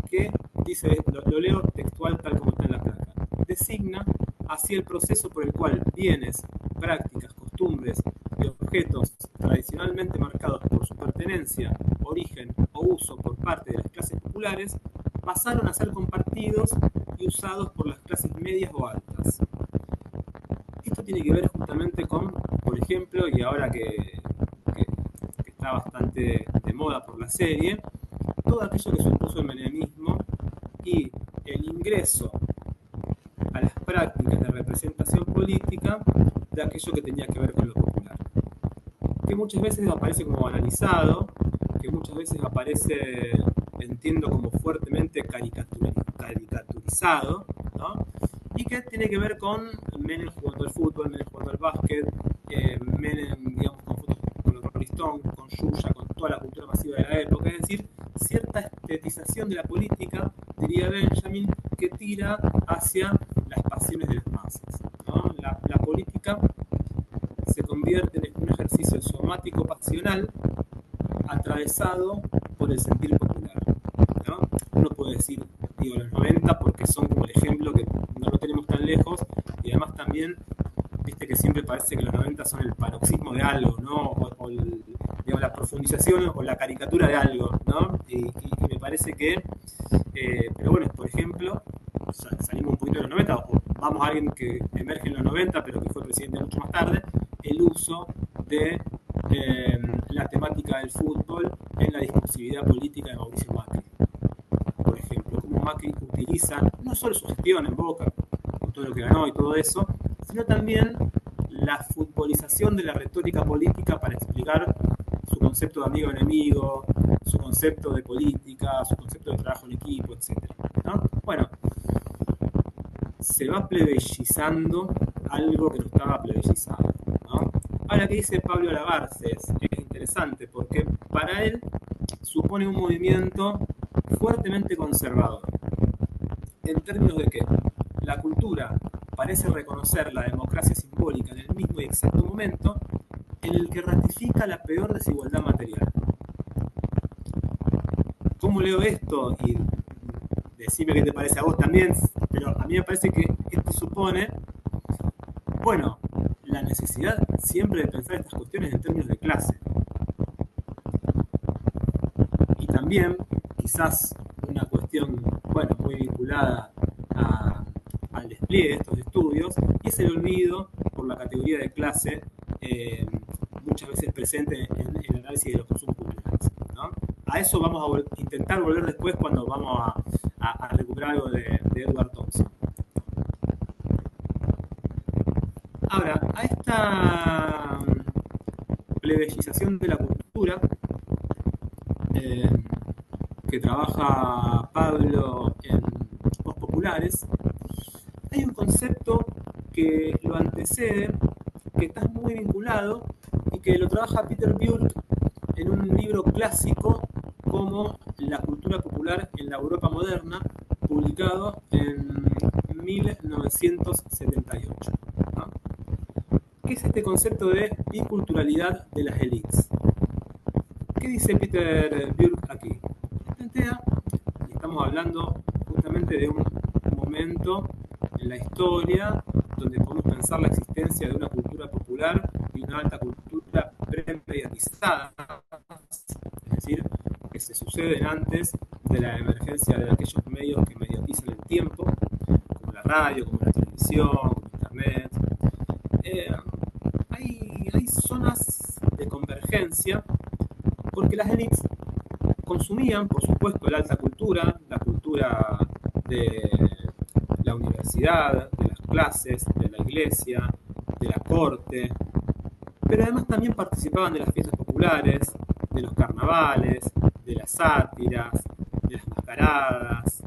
que dice, lo leo textual tal como está en la placa, designa así el proceso por el cual bienes, prácticas, costumbres y objetos tradicionalmente marcados por su pertenencia, origen o uso por parte de las clases populares pasaron a ser compartidos y usados por las clases medias o altas. Esto tiene que ver justamente con, por ejemplo, y ahora que está bastante de moda por la serie, todo aquello que supuso el menemismo y el ingreso a las prácticas de representación política de aquello que tenía que ver con lo popular, que muchas veces aparece como banalizado, que muchas veces aparece, entiendo, como fuertemente caricaturizado, ¿no? Y que tiene que ver con Menem jugando al fútbol, Menem jugando al básquet, Menem, digamos, con los Rolling Stones, con Yuya, con toda la cultura masiva de la época, es decir, cierta estetización de la política, diría Benjamin, que tira hacia las pasiones de las masas, ¿no? La política se convierte en un ejercicio somático pasional atravesado por el sentir popular, ¿no? Uno puede decir, digo, los 90 porque son como el ejemplo que no lo tenemos tan lejos, y además también, viste que siempre parece que los 90 son el paroxismo de algo, ¿no? O digamos, la profundización o la caricatura de algo, ¿no? Y me parece que, pero bueno, por ejemplo, salimos un poquito de los 90, o vamos a alguien que emerge en los 90, pero que fue presidente mucho más tarde, el uso de la temática del fútbol en la discursividad política de Mauricio Macri. Por ejemplo, cómo Macri utiliza no solo su gestión en Boca, con todo lo que ganó y todo eso, sino también la futbolización de la retórica política para explicar su concepto de amigo-enemigo, su concepto de política, su concepto de trabajo en equipo, etc., ¿no? Bueno, se va plebeyizando algo que no estaba plebeyizado, ¿no? Ahora, que dice Pablo Alabarces es interesante porque para él supone un movimiento fuertemente conservador, en términos de que la cultura parece reconocer la democracia simbólica en el mismo y exacto momento en el que ratifica la peor desigualdad material. ¿Cómo leo esto? Y decime qué te parece a vos también, pero a mí me parece que esto supone, bueno, la necesidad siempre de pensar estas cuestiones en términos de clase. Y también, quizás, una cuestión, bueno, muy vinculada al despliegue de estos estudios, y es el olvido por la categoría de clase muchas veces presente en el análisis de los consumos culturales, ¿no? A eso vamos a intentar volver después cuando vamos a recuperar algo de Edward Thompson. Ahora, a esta plebeyización de la cultura que trabaja Pablo en Voz Populares, hay un concepto que lo antecede, que está muy vinculado y que lo trabaja Peter Bjork en un libro clásico como La cultura popular en la Europa moderna, publicado en 1978, ¿no? ¿Qué es este concepto de biculturalidad de las élites? ¿Qué dice Peter Bjork aquí? Plantea, y estamos hablando justamente de un momento en la historia donde podemos pensar la existencia de una cultura popular y una alta cultura premediatizada, es decir, que se suceden antes de la emergencia de aquellos medios que mediatizan el tiempo, como la radio, como la televisión, como internet, hay zonas de convergencia porque las élites consumían, por supuesto, la alta cultura, la cultura de la universidad, de las clases, de la iglesia, de la corte, pero además también participaban de las fiestas populares, de los carnavales, de las sátiras, de las mascaradas.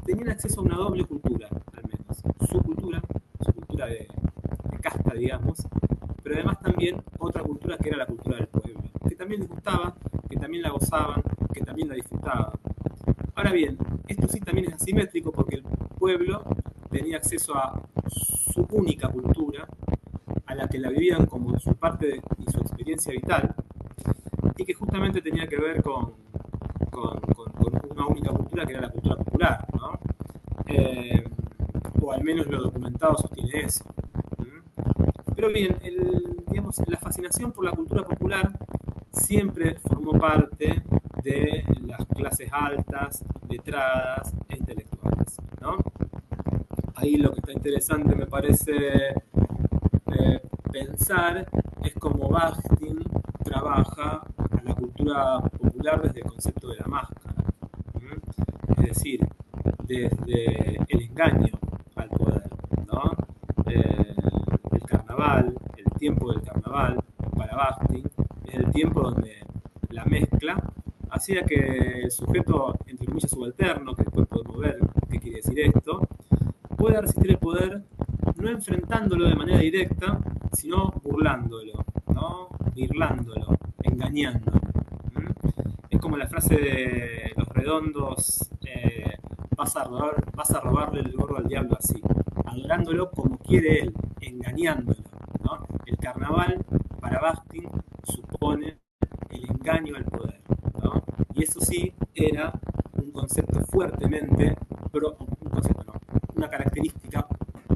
Tenían acceso a una doble cultura, al menos. Su cultura de casta, digamos, pero además también otra cultura que era la cultura del pueblo, que también les gustaba, que también la gozaban, que también la disfrutaban. Ahora bien, esto sí también es asimétrico porque el pueblo tenía acceso a su única cultura, a la que la vivían como su parte y su experiencia vital, y que justamente tenía que ver con una única cultura que era la cultura popular, ¿no? O al menos lo documentado sostiene eso. Pero bien, digamos, la fascinación por la cultura popular siempre formó parte de las clases altas, letradas e intelectuales, ¿no? Ahí lo que está interesante me parece pensar es cómo Bakhtin trabaja a la cultura popular desde el concepto de la máscara. Es decir, desde el engaño al poder, ¿no? El carnaval, el tiempo del carnaval, para Bakhtin, es el tiempo donde la mezcla hacía que el sujeto, entre comillas, subalterno, que después podemos ver qué quiere decir esto, pueda resistir el poder no enfrentándolo de manera directa, sino burlándolo, ¿no? Birlándolo, engañándolo. Es como la frase de Los Redondos, vas a robarle el gorro al diablo así, adorándolo como quiere él, engañándolo, ¿no? El carnaval, para Bakhtin, supone el engaño al poder, ¿no? Y eso sí era un concepto fuertemente, pero un concepto no, una característica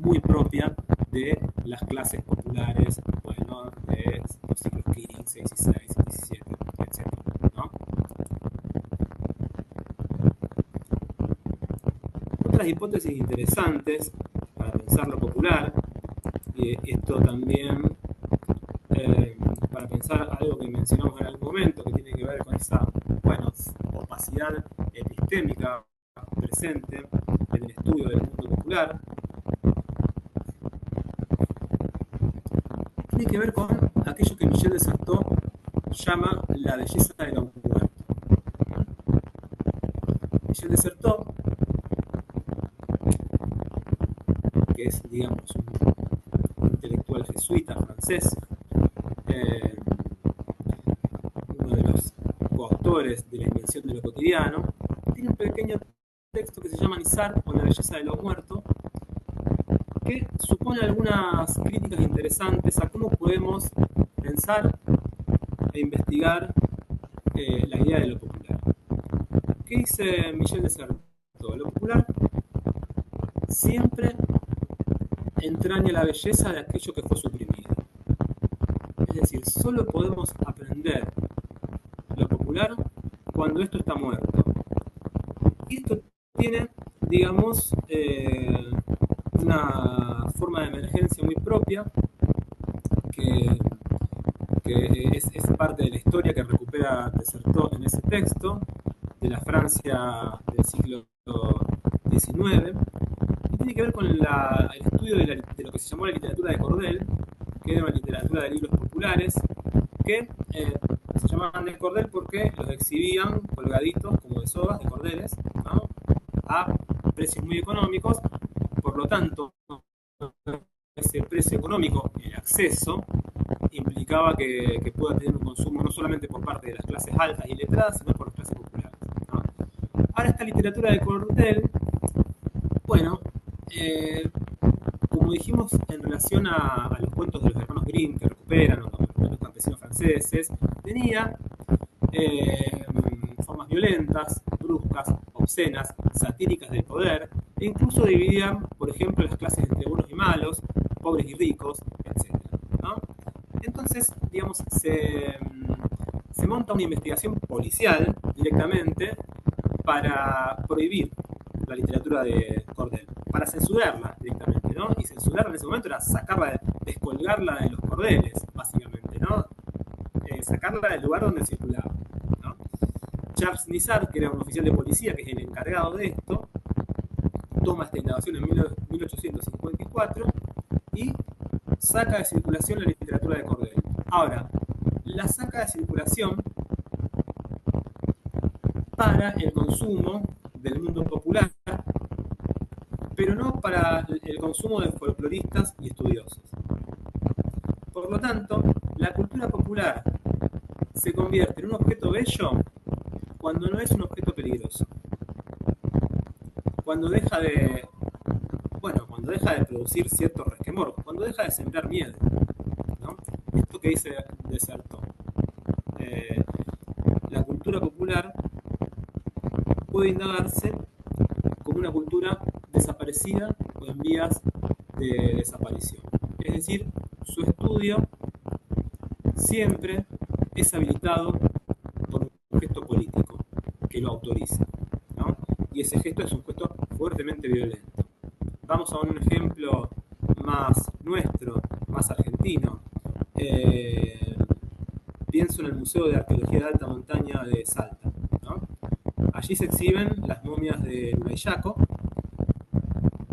muy propia de las clases populares, bueno, de los siglos XV, XVI, XVII, etc., ¿no? Otras hipótesis interesantes para pensar lo popular, y esto también para pensar algo que mencionamos en algún momento, que tiene que ver con esa, bueno, opacidad epistémica presente en el estudio del mundo popular, tiene que ver con aquello que Michel de Certeau llama la belleza de lo muerto. Michel de Certeau, que es, digamos, un intelectual jesuita francés, uno de los coautores de la invención de lo cotidiano, tiene un pequeño texto que se llama Nizar, o la belleza de lo muerto, que supone algunas críticas interesantes a cómo podemos pensar e investigar la idea de lo popular. ¿Qué dice Michel de Certeau? Lo popular siempre entraña la belleza de aquello que fue suprimido. Es decir, solo podemos aprender lo popular cuando esto está muerto. Y esto tiene, digamos, una forma de emergencia muy propia que es parte de la historia que recupera de Certeau en ese texto de la Francia del siglo XIX, y tiene que ver con el estudio de lo que se llamó la literatura de cordel, que era una literatura de libros populares que se llamaban de cordel porque los exhibían colgaditos como de sogas, de cordeles, ¿no? A precios muy económicos. Por lo tanto, ese precio económico, el acceso, implicaba que pueda tener un consumo no solamente por parte de las clases altas y letradas, sino por las clases populares, ¿no? Ahora, esta literatura de cordel, bueno, como dijimos en relación a los cuentos de los hermanos Grimm que recuperan, o los cuentos campesinos franceses, tenía formas violentas, bruscas, obscenas, satíricas del poder, e incluso dividían, por ejemplo, las clases entre buenos y malos, pobres y ricos, etc., ¿no? Entonces, digamos, se monta una investigación policial directamente para prohibir la literatura de cordel, para censurarla directamente. ¿no? Y censurarla en ese momento era sacarla, descolgarla de los cordeles, básicamente, ¿no? Sacarla del lugar donde circulaba, ¿no? Charles Nizar, que era un oficial de policía, que es el encargado de esto, toma esta indagación en 1854 y saca de circulación la literatura de cordel. Ahora, la saca de circulación para el consumo del mundo popular, pero no para el consumo de folcloristas y estudiosos. Por lo tanto, la cultura popular se convierte en un objeto bello cuando no es un objeto peligroso. Cuando deja de, cuando deja de producir cierto resquemor, cuando deja de sembrar miedo, ¿no? Esto que dice Desertó. La cultura popular puede indagarse como una cultura desaparecida o en vías de desaparición. Es decir, su estudio siempre es habilitado por un gesto político que lo autoriza, ¿no? Y ese gesto es un gesto fuertemente violento. Vamos a un ejemplo más nuestro, más argentino. Pienso en el Museo de Arqueología de Alta Montaña de Salta, ¿no? Allí se exhiben las momias de Lulayaco,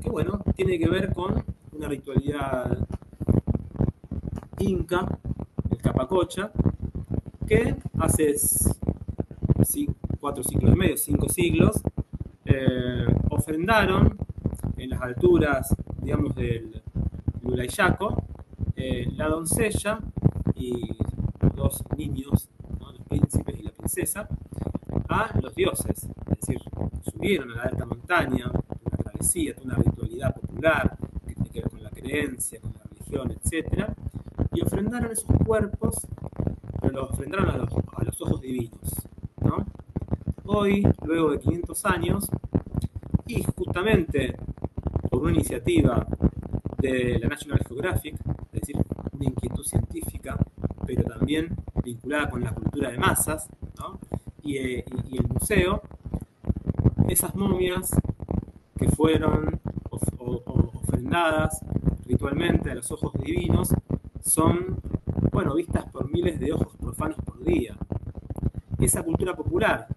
que bueno, tiene que ver con una ritualidad inca, el Capacocha, que hace 4 siglos y medio, 5 siglos, ofrendaron en las alturas, digamos, del Lulayaco, la doncella y dos niños, ¿no? Los príncipes y la princesa, a los dioses. Es decir, subieron a la alta montaña, una travesía, una ritualidad popular que tiene que ver con la creencia, con la religión, etc. Y ofrendaron esos cuerpos, pero los ofrendaron a los ojos divinos, ¿no? Hoy, luego de 500 años, y justamente por una iniciativa de la National Geographic, es decir, una inquietud científica, pero también vinculada con la cultura de masas, ¿no? y el museo, esas momias que fueron ofrendadas ritualmente a los ojos divinos son, bueno, vistas por miles de ojos profanos por día. Esa cultura popular,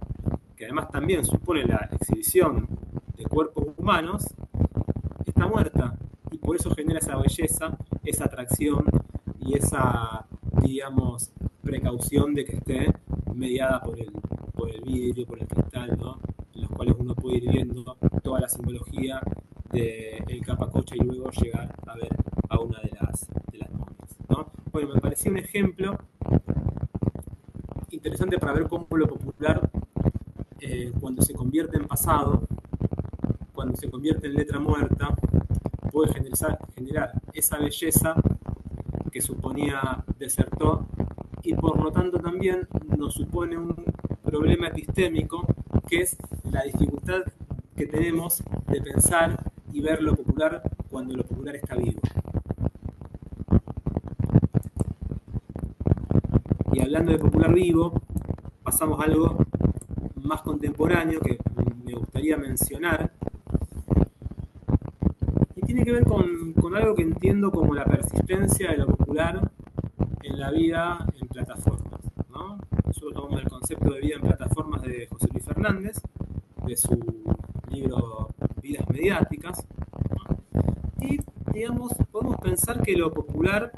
que además también supone la exhibición de cuerpos humanos, está muerta y por eso genera esa belleza, esa atracción y esa, digamos, precaución de que esté mediada por el vidrio, por el cristal, ¿no? En los cuales uno puede ir viendo toda la simbología del Capacocha y luego llegar a ver a una de las momias, ¿no? Bueno, me parecía un ejemplo interesante para ver cómo lo popular, cuando se convierte en pasado, cuando se convierte en letra muerta, puede generar esa belleza que suponía Desertó y por lo tanto también nos supone un problema epistémico, que es la dificultad que tenemos de pensar y ver lo popular cuando lo popular está vivo. Y hablando de popular vivo, pasamos a algo más contemporáneo que me gustaría mencionar, y tiene que ver con algo que entiendo como la persistencia de lo popular en la vida en plataformas, ¿no? Nosotros tomamos el concepto de vida en plataformas de José Luis Fernández, de su libro Vidas Mediáticas, ¿no? Y, digamos, podemos pensar que lo popular,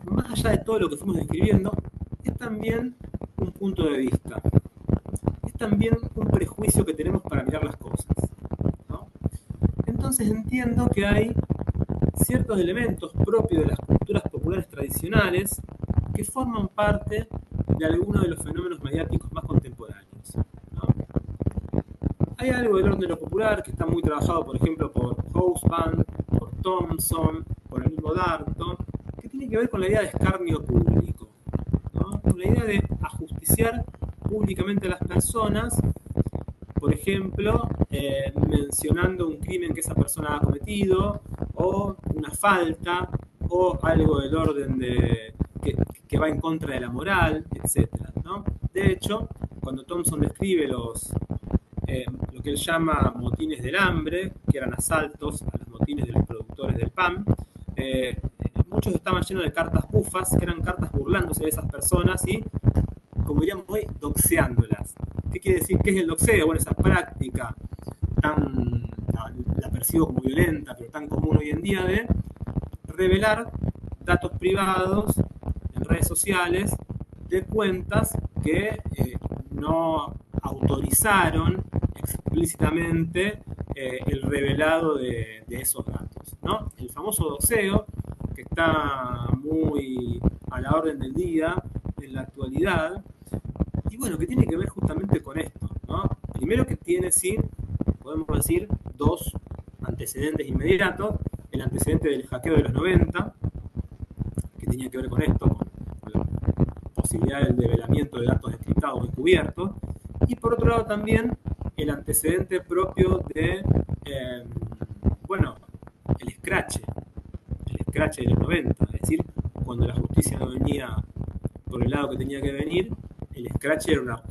más allá de todo lo que fuimos describiendo, es también un punto de vista, es también un prejuicio que tenemos para mirar las cosas, ¿no? Entonces entiendo que hay ciertos elementos propios de las culturas populares tradicionales que forman parte de algunos de los fenómenos mediáticos más contemporáneos, ¿no? Hay algo del orden de lo popular que está muy trabajado, por ejemplo, por Hobsbawm, por Thompson, por el mismo Darnton, que tiene que ver con la idea de escarnio público, ¿no? Con la idea de ajusticiar públicamente a las personas, por ejemplo, mencionando un crimen que esa persona ha cometido, o una falta, o algo del orden que va en contra de la moral, etc., ¿no? De hecho, cuando Thompson describe lo que él llama motines del hambre, que eran asaltos a los motines de los productores del pan. Muchos estaban llenos de cartas bufas, que eran cartas burlándose de esas personas y, como diríamos hoy, doxeándolas. ¿Qué quiere decir? ¿Qué es el doxeo? Bueno, esa práctica la percibo como violenta, pero tan común hoy en día, de revelar datos privados en redes sociales de cuentas que no autorizaron explícitamente el revelado de esos datos, ¿no? El famoso doxeo, que está muy a la orden del día en la actualidad, y bueno, que tiene que ver justamente con esto, ¿no? Primero, que tiene, sí, podemos decir, dos antecedentes inmediatos. El antecedente del hackeo de los 90, que tenía que ver con esto, con la posibilidad del develamiento de datos encriptados o encubiertos, y por otro lado también el antecedente propio de, bueno, el Scratch de los 90, es decir, cuando la justicia no venía por el lado que tenía que venir, el Scratch era una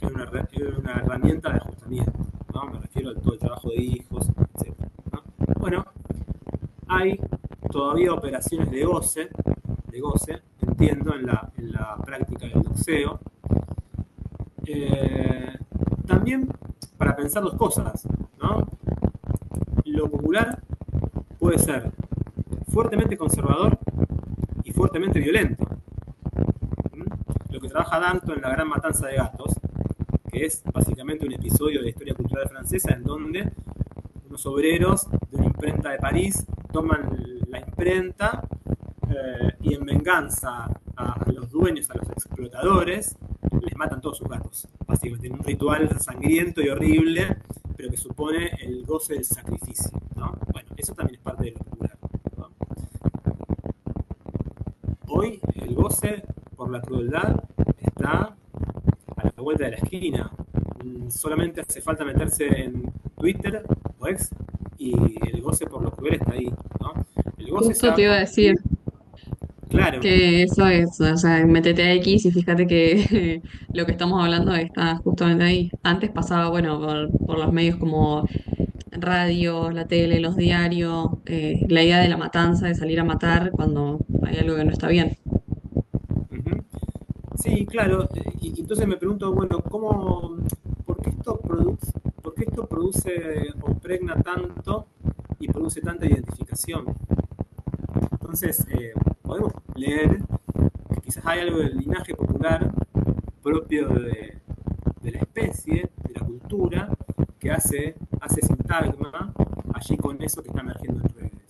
herramienta de ajustamiento, ¿no? Me refiero a todo el trabajo de hijos, etc., ¿no? Bueno, hay todavía operaciones de goce, entiendo, en la práctica del doxeo. También para pensar dos cosas, ¿no? Lo popular puede ser fuertemente conservador y fuertemente violento. Lo que trabaja Danton en La Gran Matanza de Gatos, que es básicamente un episodio de la historia cultural francesa en donde unos obreros de una imprenta de París toman la imprenta y, en venganza a los dueños, a los explotadores, les matan todos sus gatos, básicamente en un ritual sangriento y horrible, pero que supone el goce del sacrificio, ¿no? Bueno, eso también es parte de lo popular, ¿no? Hoy el goce por la crueldad está a la vuelta de la esquina. Solamente hace falta meterse en Twitter o X y el goce por lo cruel está ahí, ¿no? El goce se Justo va te a iba a decir convertir, claro. que eso es, o sea, métete a X y fíjate que lo que estamos hablando está justamente ahí. Antes pasaba, bueno, por los medios como radio, la tele, los diarios, la idea de la matanza, de salir a matar cuando hay algo que no está bien. Uh-huh. Sí, claro. Y entonces me pregunto, bueno, por qué esto produce o impregna tanto y produce tanta identificación? Entonces, podemos leer que quizás hay algo del linaje popular propio de la especie, de la cultura, que hace sintagma allí con eso que está emergiendo en redes,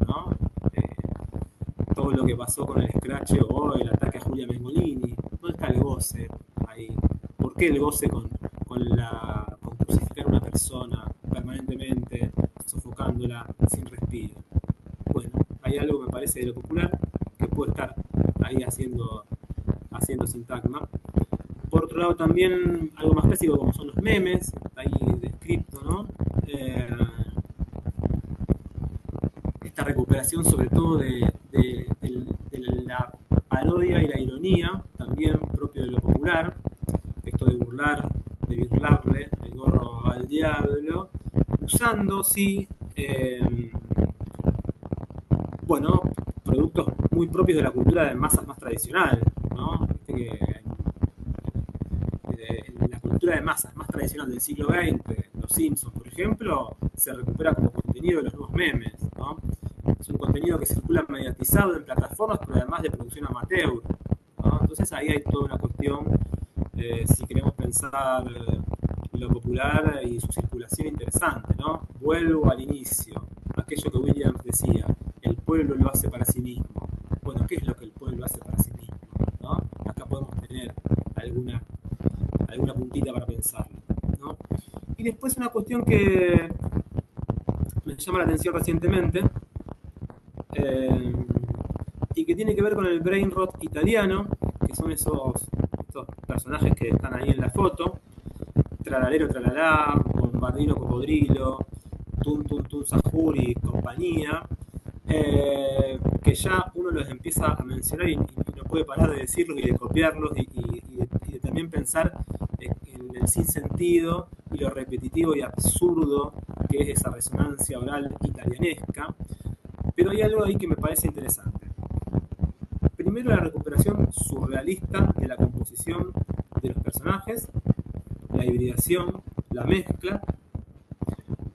¿no? Todo lo que pasó con el Scratch o el ataque a Julia Mengolini, ¿dónde está el goce ahí? ¿Por qué el goce con crucificar a una persona permanentemente, sofocándola sin respiro? Bueno, hay algo, me parece, de lo popular que puede estar ahí haciendo sintagma. Por otro lado, también algo más clásico como son los memes, está ahí descrito, ¿no? Esta recuperación sobre todo de la parodia y la ironía, también propio de lo popular, esto de birlarle el gorro al diablo, usando, sí, bueno, productos muy propios de la cultura de masas más tradicional, ¿no? En la cultura de masas más tradicional del siglo XX, Los Simpsons, por ejemplo, se recupera como contenido de los nuevos memes, ¿no? Es un contenido que circula mediatizado en plataformas, pero además de producción amateur, ¿no? Entonces ahí hay toda una cuestión, si queremos pensar lo popular y su circulación interesante, ¿no? Vuelvo al inicio, aquello que Williams decía, el pueblo lo hace para sí mismo. Bueno, ¿qué es lo que el pueblo hace para sí mismo? ¿No? Acá podemos tener alguna puntita para pensarlo, ¿no? Y después una cuestión que me llama la atención recientemente, y que tiene que ver con el brain rot italiano, que son estos personajes que están ahí en la foto, Tralalero Tralalá, Bombardino Cocodrilo, Tun Tun Tun Sahur y compañía, que ya uno los empieza a mencionar y no puede parar de decirlos y de copiarlos y de también pensar en el sinsentido y lo repetitivo y absurdo que es esa resonancia oral italianesca, pero hay algo ahí que me parece interesante. Primero, la recuperación surrealista de la composición de los personajes, la hibridación, la mezcla,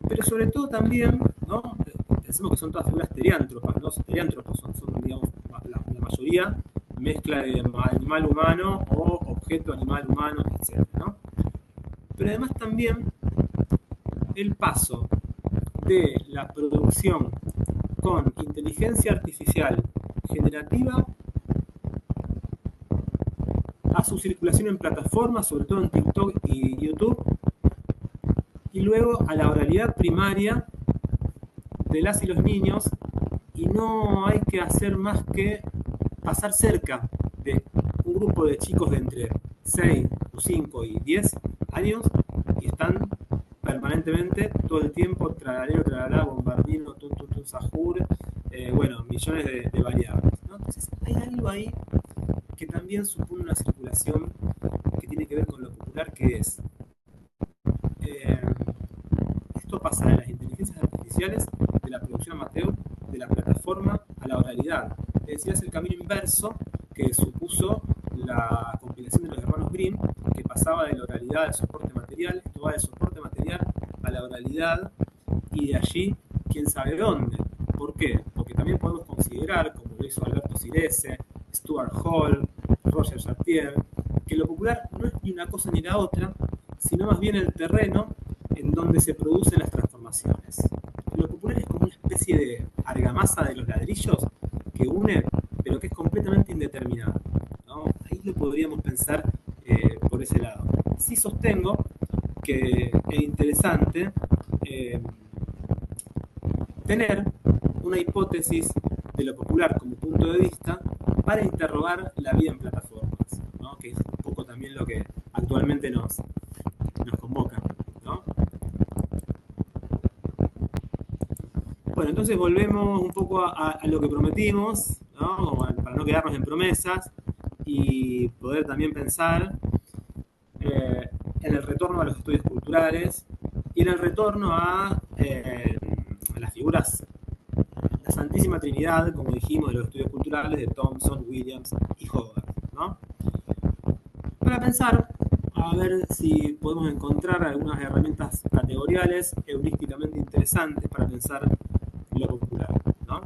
pero sobre todo también, ¿no? Pensemos que son todas figuras teriántropas, ¿no? Teriántropos son digamos, la mayoría mezcla de animal humano o objeto animal humano, etc., ¿no? Pero además también el paso de la producción con inteligencia artificial generativa a su circulación en plataformas, sobre todo en TikTok y YouTube, y luego a la oralidad primaria de las y los niños, y no hay que hacer más que pasar cerca de un grupo de chicos de entre 6 o 5 y 10 años y están permanentemente todo el tiempo tralalero, tralalá, bombardino, tun, tun, tun, sahur, bueno, millones de variables, ¿no? Entonces hay algo ahí que también supone una circulación que tiene que ver con lo popular, que es esto pasa de las inteligencias artificiales, de la producción amateur, de la plataforma a la oralidad. Es decir, es el camino inverso que supuso la compilación de los hermanos Grimm, que pasaba de la oralidad al soporte material. Esto va del soporte material a la oralidad y de allí quién sabe dónde. ¿Por qué? Porque también podemos considerar, como lo hizo Alberto Sirese, Stuart Hall, Roger Chartier, que lo popular no es ni una cosa ni la otra, sino más bien el terreno en donde se producen las transformaciones. Lo popular es como una especie de argamasa de los ladrillos que une, pero que es completamente indeterminado, ¿no? Ahí lo podríamos pensar por ese lado. Sí sostengo que es interesante tener una hipótesis de lo popular como punto de vista para interrogar la vida en plataformas, ¿no? Que es un poco también lo que actualmente nos convoca, ¿no? Bueno, entonces volvemos un poco a lo que prometimos, ¿no? Para no quedarnos en promesas y poder también pensar en el retorno a los estudios culturales y en el retorno a las figuras, la Santísima Trinidad, como dijimos, de los estudios culturales de Thompson, Williams y Hogarth, ¿no? Para pensar, a ver si podemos encontrar algunas herramientas categoriales heurísticamente interesantes para pensar lo popular, ¿no?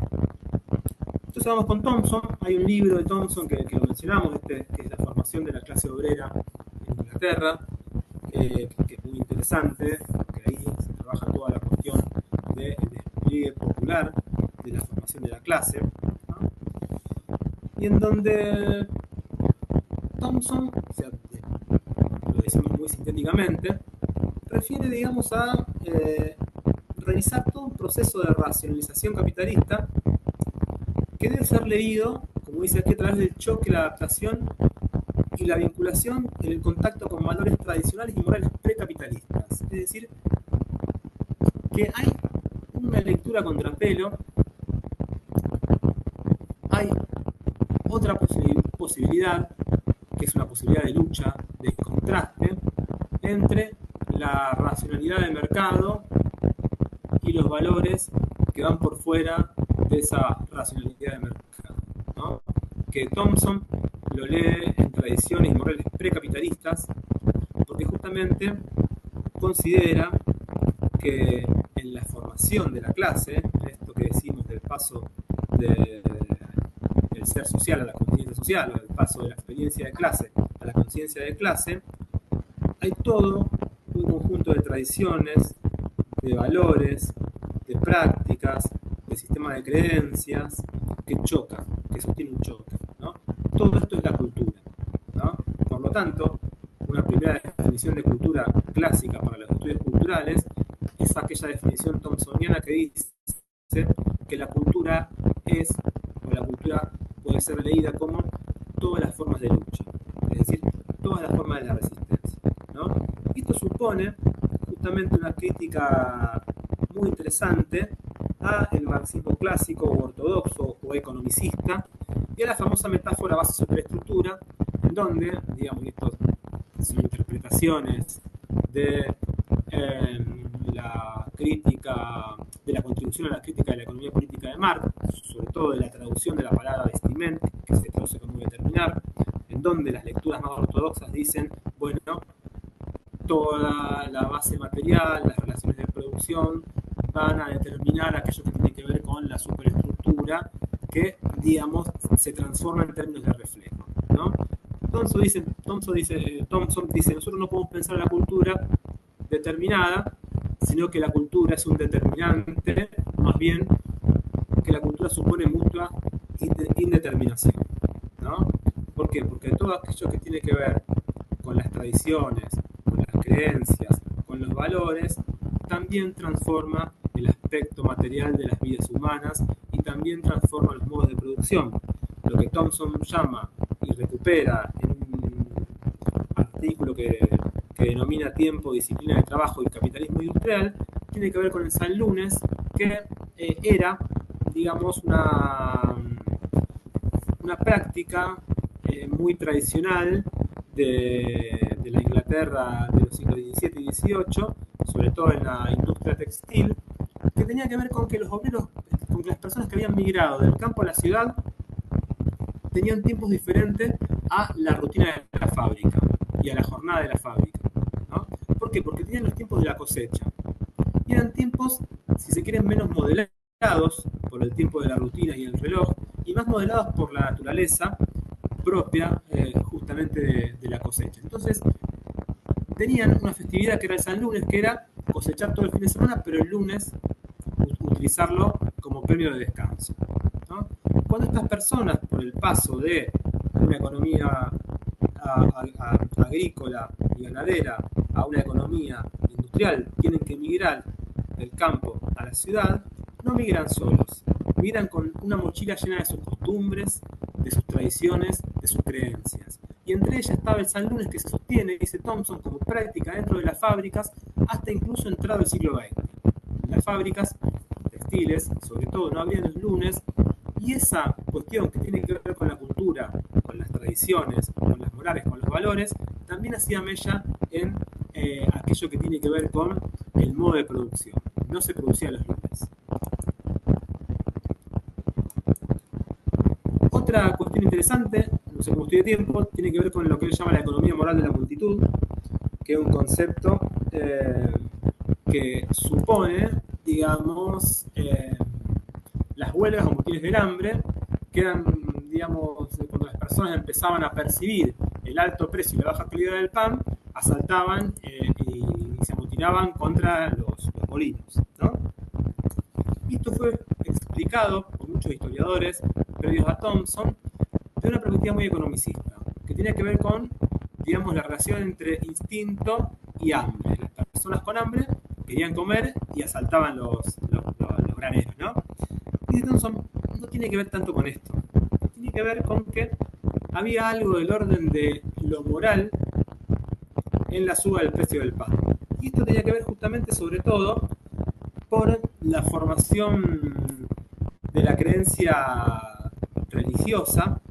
Entonces vamos con Thompson. Hay un libro de Thompson que lo mencionamos, que es La formación de la clase obrera en Inglaterra, que es muy interesante, porque ahí se trabaja toda la cuestión del despliegue popular de la formación de la clase, ¿no? Y en donde Thompson, o sea, lo decimos muy sintéticamente, refiere, digamos, a realizar todo un proceso de racionalización capitalista que debe ser leído, como dice aquí, a través del choque, la adaptación y la vinculación en el contacto con valores tradicionales y morales precapitalistas. Es decir, que hay una lectura contrapelo, hay otra posibilidad, que es una posibilidad de lucha, de contraste, entre la racionalidad del mercado y los valores que van por fuera de esa racionalidad de mercado, ¿no? Que Thompson lo lee en tradiciones y morales precapitalistas porque justamente considera que en la formación de la clase, esto que decimos del paso del ser social a la conciencia social, o del paso de la experiencia de clase a la conciencia de clase, hay todo un conjunto de tradiciones, de valores, de prácticas, de sistemas de creencias que chocan, que sostienen un choque, ¿no? Todo esto es la cultura, ¿no? Por lo tanto, una primera definición de cultura clásica para los estudios culturales es aquella definición thompsoniana que dice que la cultura es, o la cultura puede ser leída como todas las formas de lucha, es decir, todas las formas de la resistencia, ¿no? Esto supone justamente una crítica muy interesante a el marxismo clásico o ortodoxo o economicista y a la famosa metáfora base-superestructura, en donde, digamos, estos son interpretaciones de la crítica, de la contribución a la crítica de la economía política de Marx, sobre todo de la traducción de la palabra vestiment, que se traduce como determinar, en donde las lecturas más ortodoxas dicen, bueno, toda la base material, las relaciones de producción, van a determinar aquello que tiene que ver con la superestructura que, digamos, se transforma en términos de reflejo, ¿no? Thompson dice, nosotros no podemos pensar en la cultura determinada, sino que la cultura es un determinante, más bien que la cultura supone mutua indeterminación, ¿no? ¿Por qué? Porque todo aquello que tiene que ver con las tradiciones, con las creencias, con los valores, también transforma el aspecto material de las vidas humanas y también transforma los modos de producción. Lo que Thompson llama y recupera en un artículo que denomina Tiempo, Disciplina de Trabajo y Capitalismo Industrial, tiene que ver con el San Lunes, que era, digamos, una práctica muy tradicional de la Inglaterra de los siglos XVII y XVIII, sobre todo en la industria textil, que tenía que ver con que los obreros, con que las personas que habían migrado del campo a la ciudad tenían tiempos diferentes a la rutina de la fábrica y a la jornada de la fábrica, ¿no? ¿Por qué? Porque tenían los tiempos de la cosecha. Y eran tiempos, si se quieren, menos modelados por el tiempo de la rutina y el reloj, y más modelados por la naturaleza propia justamente de la cosecha. Entonces, tenían una festividad que era el San Lunes, que era cosechar todo el fin de semana, pero el lunes utilizarlo como premio de descanso, ¿no? Cuando estas personas, por el paso de una economía agrícola y ganadera a una economía industrial, tienen que migrar del campo a la ciudad, no migran solos, migran con una mochila llena de sus costumbres, de sus tradiciones, de sus creencias. Y entre ellas estaba el San Lunes, que se sostiene, dice Thompson, como práctica dentro de las fábricas hasta incluso entrado el siglo XX. En las fábricas textiles, sobre todo, no había los lunes, y esa cuestión que tiene que ver con la cultura, con las tradiciones, con las morales, con los valores, también hacía mella en aquello que tiene que ver con el modo de producción. No se producía los lunes. Otra cuestión interesante, no sé cómo estoy de tiempo, tiene que ver con lo que él llama la economía moral de la multitud, que es un concepto que supone, digamos, las huelgas o motines del hambre, que eran, digamos, cuando las personas empezaban a percibir el alto precio y la baja calidad del pan, asaltaban y se amotinaban contra los molinos, ¿no? Y esto fue explicado por muchos historiadores previos a Thompson de una perspectiva muy economicista, que tiene que ver con, digamos, la relación entre instinto y hambre. Las personas con hambre querían comer y asaltaban los graneros, ¿no? Y Thompson no tiene que ver tanto con esto. Tiene que ver con que había algo del orden de lo moral en la suba del precio del pan. Y esto tenía que ver justamente, sobre todo, por la formación de la creencia religiosa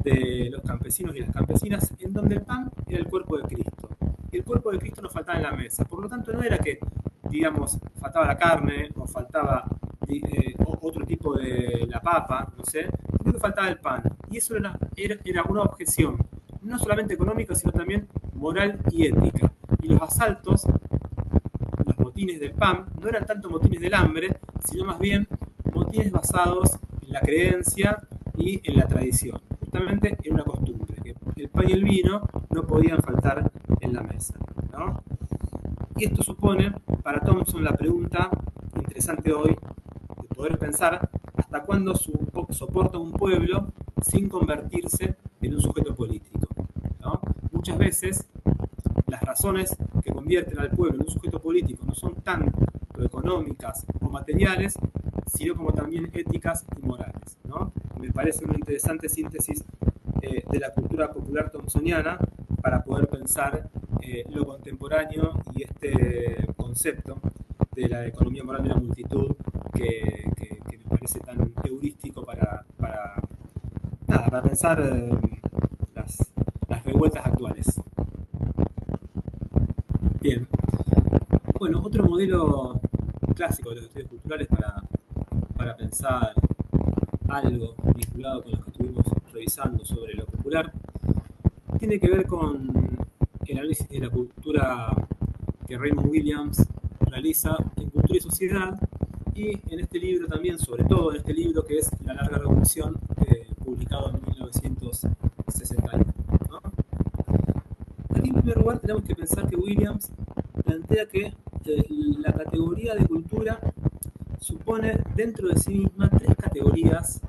de los campesinos y las campesinas, en donde el pan era el cuerpo de Cristo. Y el cuerpo de Cristo no faltaba en la mesa. Por lo tanto, no era que, digamos, faltaba la carne o faltaba otro tipo de la papa, no sé, sino que faltaba el pan. Y eso era una objeción, no solamente económica, sino también moral y ética. Y los asaltos, los motines del pan, no eran tanto motines del hambre, sino más bien motines basados en la creencia y en la tradición. Justamente en una costumbre, que el pan y el vino no podían faltar en la mesa, ¿no? Y esto supone para Thompson la pregunta interesante hoy de poder pensar hasta cuándo soporta un pueblo sin convertirse en un sujeto político, ¿no? Muchas veces las razones que convierten al pueblo en un sujeto político no son tanto económicas o materiales, sino como también éticas y morales, ¿no? Me parece una interesante síntesis de la cultura popular thompsoniana para poder pensar lo contemporáneo y este concepto de la economía moral de la multitud que me parece tan heurístico para pensar las revueltas actuales. Bien. Bueno, otro modelo clásico de los estudios culturales para pensar algo vinculado con lo que estuvimos revisando sobre lo popular, tiene que ver con el análisis de la cultura que Raymond Williams realiza en Cultura y Sociedad, y en este libro también, sobre todo en este libro que es La Larga Revolución, publicado en 1961, ¿no? Aquí en primer lugar tenemos que pensar que Williams plantea que la categoría de cultura supone dentro de sí misma tres categorías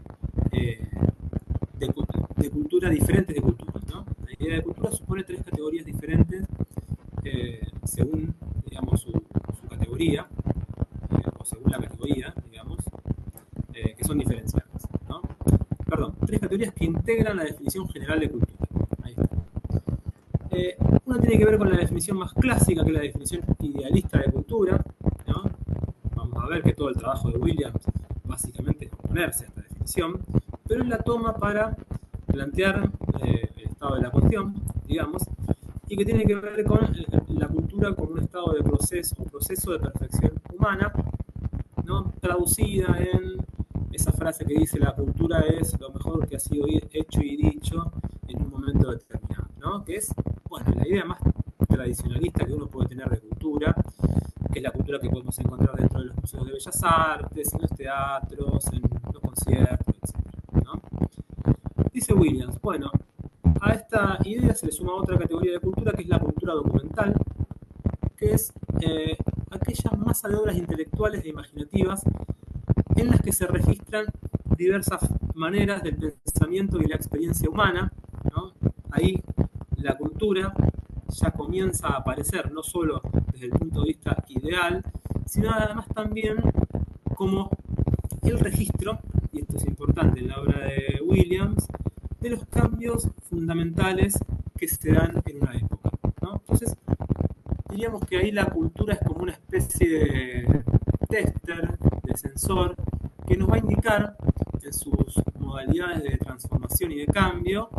de cultura diferentes de cultura, ¿no? La idea de cultura supone tres categorías diferentes según, digamos, su categoría, o según la categoría, digamos, que son diferenciadas, ¿no? Perdón, tres categorías que integran la definición general de cultura. Ahí está. Una tiene que ver con la definición más clásica, que es la definición idealista de cultura, ¿no? Vamos a ver que todo el trabajo de Williams básicamente es oponerse a esta definición, pero él la toma para plantear el estado de la cuestión, digamos, y que tiene que ver con la cultura como un estado de proceso de perfección humana, ¿no? Traducida en esa frase que dice: la cultura es lo mejor que ha sido hecho y dicho en un momento determinado, ¿no? Que es, bueno, la idea más tradicionalista que uno puede tener de cultura, que es la cultura que podemos encontrar dentro de los museos de bellas artes, en los teatros, en los conciertos, etc., ¿no? Dice Williams, bueno, a esta idea se le suma otra categoría de cultura, que es la cultura documental, que es aquella masa de obras intelectuales e imaginativas en las que se registran diversas maneras del pensamiento y la experiencia humana, ¿no? Ahí la cultura ya comienza a aparecer no solo desde el punto de vista ideal, sino además también como el registro, y esto es importante en la obra de Williams, de los cambios fundamentales que se dan en una época, ¿no? Entonces, diríamos que ahí la cultura es como una especie de tester, de sensor, que nos va a indicar en sus modalidades de transformación y de cambio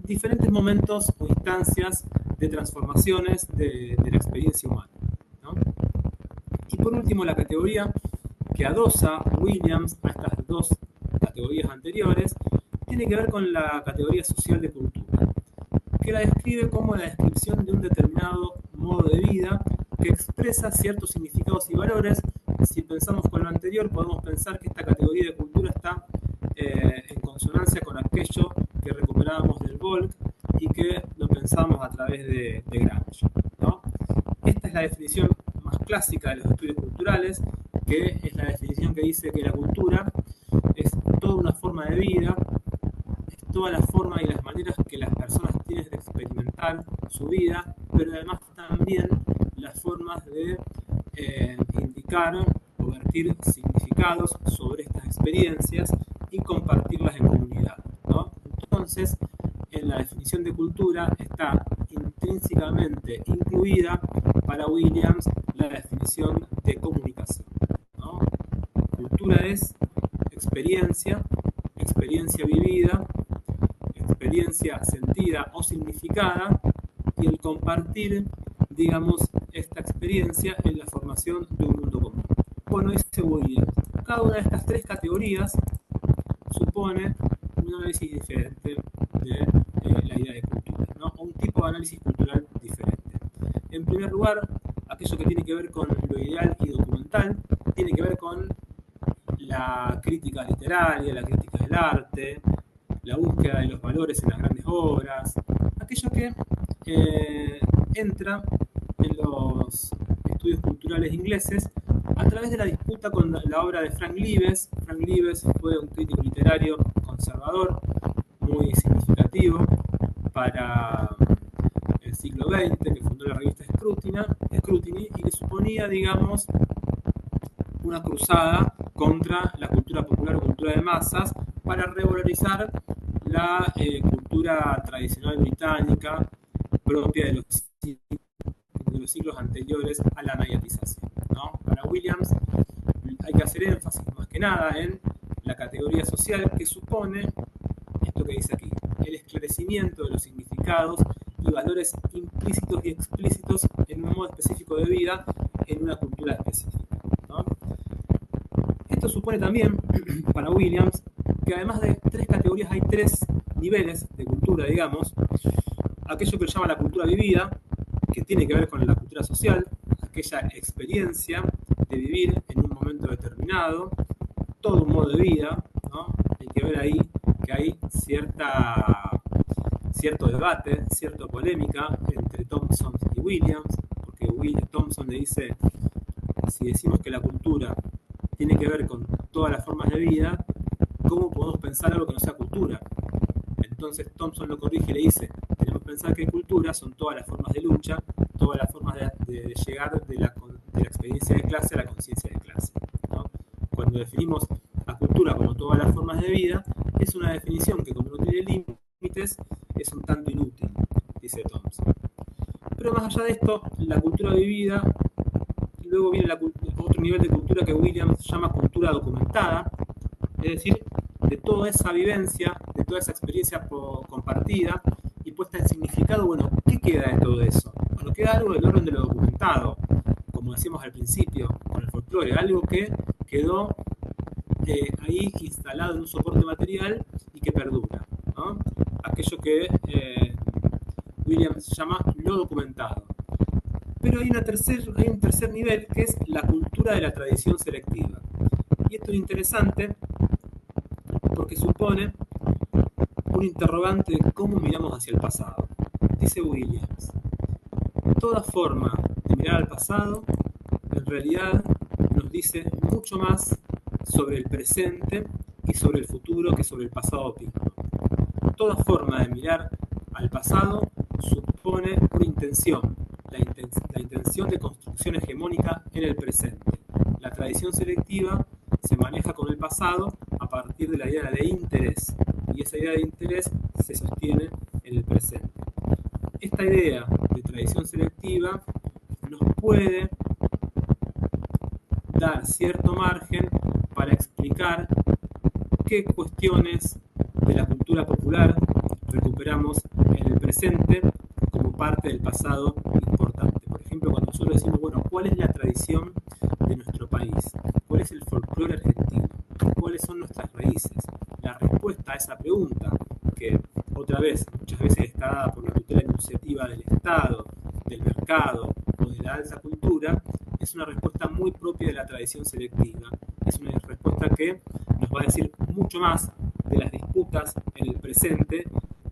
diferentes momentos o instancias de transformaciones de la experiencia humana, ¿no? Y por último, la categoría que adosa Williams a estas dos categorías anteriores tiene que ver con la categoría social de cultura, que la describe como la descripción de un determinado modo de vida que expresa ciertos significados y valores. Si pensamos con lo anterior, podemos pensar que esta categoría de cultura está en consonancia con aquello que recuperábamos del Volk y que lo pensamos a través de Gramsci, ¿no? Esta es la definición más clásica de los estudios culturales, que es la definición que dice que la cultura es toda una forma de vida, es toda la forma y las maneras que las personas tienen de experimentar su vida, pero además también las formas de indicar o vertir significados sobre estas experiencias y compartirlas en comunidad, ¿no? Entonces, en la definición de cultura está intrínsecamente incluida para Williams la definición de comunicación, ¿no? Cultura es experiencia, experiencia vivida, experiencia sentida o significada, y el compartir, digamos, esta experiencia en la formación de un mundo común. Bueno, dice Williams, cada una de estas tres categorías supone un análisis diferente de la idea de cultura, ¿no? O un tipo de análisis cultural diferente. En primer lugar, aquello que tiene que ver con lo ideal y documental, tiene que ver con la crítica literaria, la crítica del arte, la búsqueda de los valores en las grandes obras, aquello que entra en los estudios culturales ingleses a través de la disputa con la obra de Frank Leaves. Frank Leaves fue un crítico literario conservador, muy significativo para el siglo XX, que fundó la revista Scrutiny, y que suponía, digamos, una cruzada contra la cultura popular o cultura de masas para revalorizar la cultura tradicional británica propia de los siglos anteriores a la mediatización, ¿no? Para Williams hay que hacer énfasis más que nada en la categoría social, que supone esto que dice aquí, el esclarecimiento de los significados y valores implícitos y explícitos en un modo específico de vida en una cultura específica, ¿no? Esto supone también, para Williams, que además de tres categorías hay tres niveles de cultura, digamos. Aquello que él llama la cultura vivida, que tiene que ver con la cultura social, aquella experiencia de vivir en un momento determinado, todo un modo de vida, ¿no? Hay que ver ahí que hay cierto debate, cierta polémica entre Thompson y Williams, porque Thompson le dice, si decimos que la cultura tiene que ver con todas las formas de vida, ¿cómo podemos pensar algo que no sea cultura? Entonces Thompson lo corrige y le dice, tenemos que pensar que cultura son todas las formas de lucha, todas las formas de llegar de la experiencia de clase a la conciencia de clase, ¿no? Cuando definimos la cultura como todas las formas de vida, es una definición que como no tiene límites, es un tanto inútil, dice Thompson. Pero más allá de esto, la cultura vivida, luego viene otro nivel de cultura que Williams llama cultura documentada, es decir, de toda esa vivencia, de toda esa experiencia compartida y puesta en significado, bueno, ¿qué queda de todo eso? Bueno, queda algo del orden de lo documentado, como decíamos al principio, con el folclore, algo que quedó ahí instalado en un soporte material y que perdura, ¿no? Aquello que Williams llama lo documentado. Pero hay un tercer nivel que es la cultura de la tradición selectiva. Y esto es interesante porque supone un interrogante de cómo miramos hacia el pasado. Dice Williams, toda forma de mirar al pasado en realidad nos dice mucho más sobre el presente y sobre el futuro que sobre el pasado mismo. Toda forma de mirar al pasado supone una intención, la intención de construcción hegemónica en el presente. La tradición selectiva se maneja con el pasado a partir de la idea de interés, y esa idea de interés se sostiene en el presente. Esta idea de tradición selectiva nos puede dar cierto margen para explicar qué cuestiones de la cultura popular recuperamos en el presente como parte del pasado importante. Por ejemplo, cuando nosotros decimos, bueno, ¿cuál es la tradición de nuestro país? ¿Cuál es el folclore argentino? ¿Cuáles son nuestras raíces? La respuesta a esa pregunta, que otra vez, muchas veces está dada por la tutela enunciativa del Estado, del mercado o de la alta cultura, es una respuesta muy propia de la tradición selectiva. Es una respuesta que nos va a decir mucho más de las disputas en el presente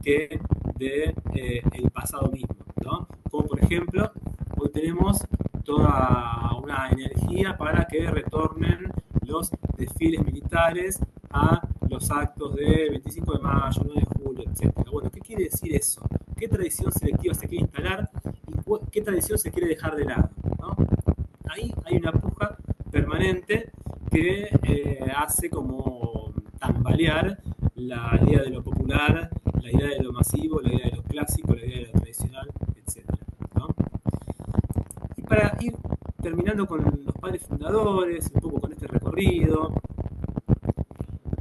que del pasado mismo, ¿no? Como por ejemplo, hoy tenemos toda una energía para que retornen los desfiles militares a los actos de 25 de mayo, 9 de julio, etc. Bueno, ¿qué quiere decir eso? ¿Qué tradición selectiva se quiere instalar y qué tradición se quiere dejar de lado, ¿no? Ahí hay una puja permanente que hace como tambalear la idea de lo popular, la idea de lo masivo, la idea de lo clásico, la idea de lo tradicional, etc., ¿no? Y para ir terminando con los padres fundadores, un poco con este recorrido,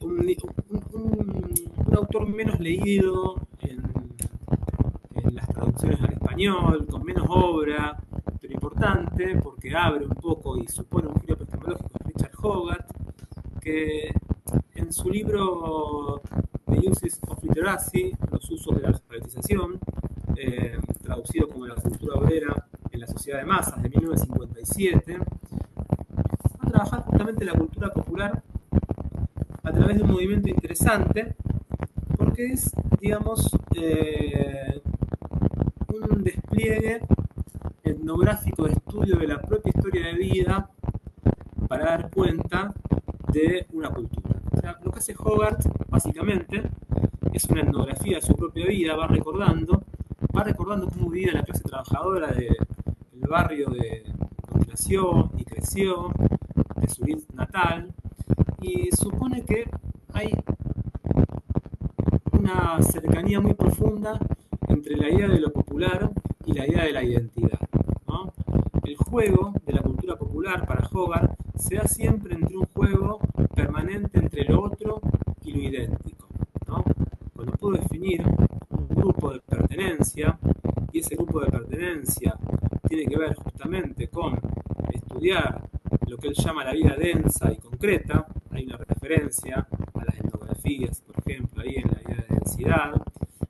un autor menos leído en las traducciones al español, con menos obra, pero importante porque abre un poco y supone un giro epistemológico, Richard Hogarth, que en su libro The Uses of Literacy, los usos de la alfabetización, traducido como La cultura obrera en la sociedad de masas, de 1957, va a trabajar justamente la cultura popular a través de un movimiento interesante, porque es, digamos, un despliegue etnográfico de estudio de la propia historia de vida para dar cuenta de una cultura. O sea, lo que hace Hogarth, básicamente, es una etnografía de su propia vida, va recordando cómo vivía la clase trabajadora del barrio donde nació y creció, de su vida natal, y supone que hay una cercanía muy profunda entre la idea de lo popular y la idea de la identidad, ¿no? El juego de la cultura popular para Hogarth se da siempre entre un juego permanente entre lo otro y lo idéntico, ¿no? Cuando puedo definir un grupo de pertenencia, y ese grupo de pertenencia tiene que ver justamente con estudiar lo que él llama la vida densa y concreta, referencia a las etnografías, por ejemplo, ahí en la idea de densidad.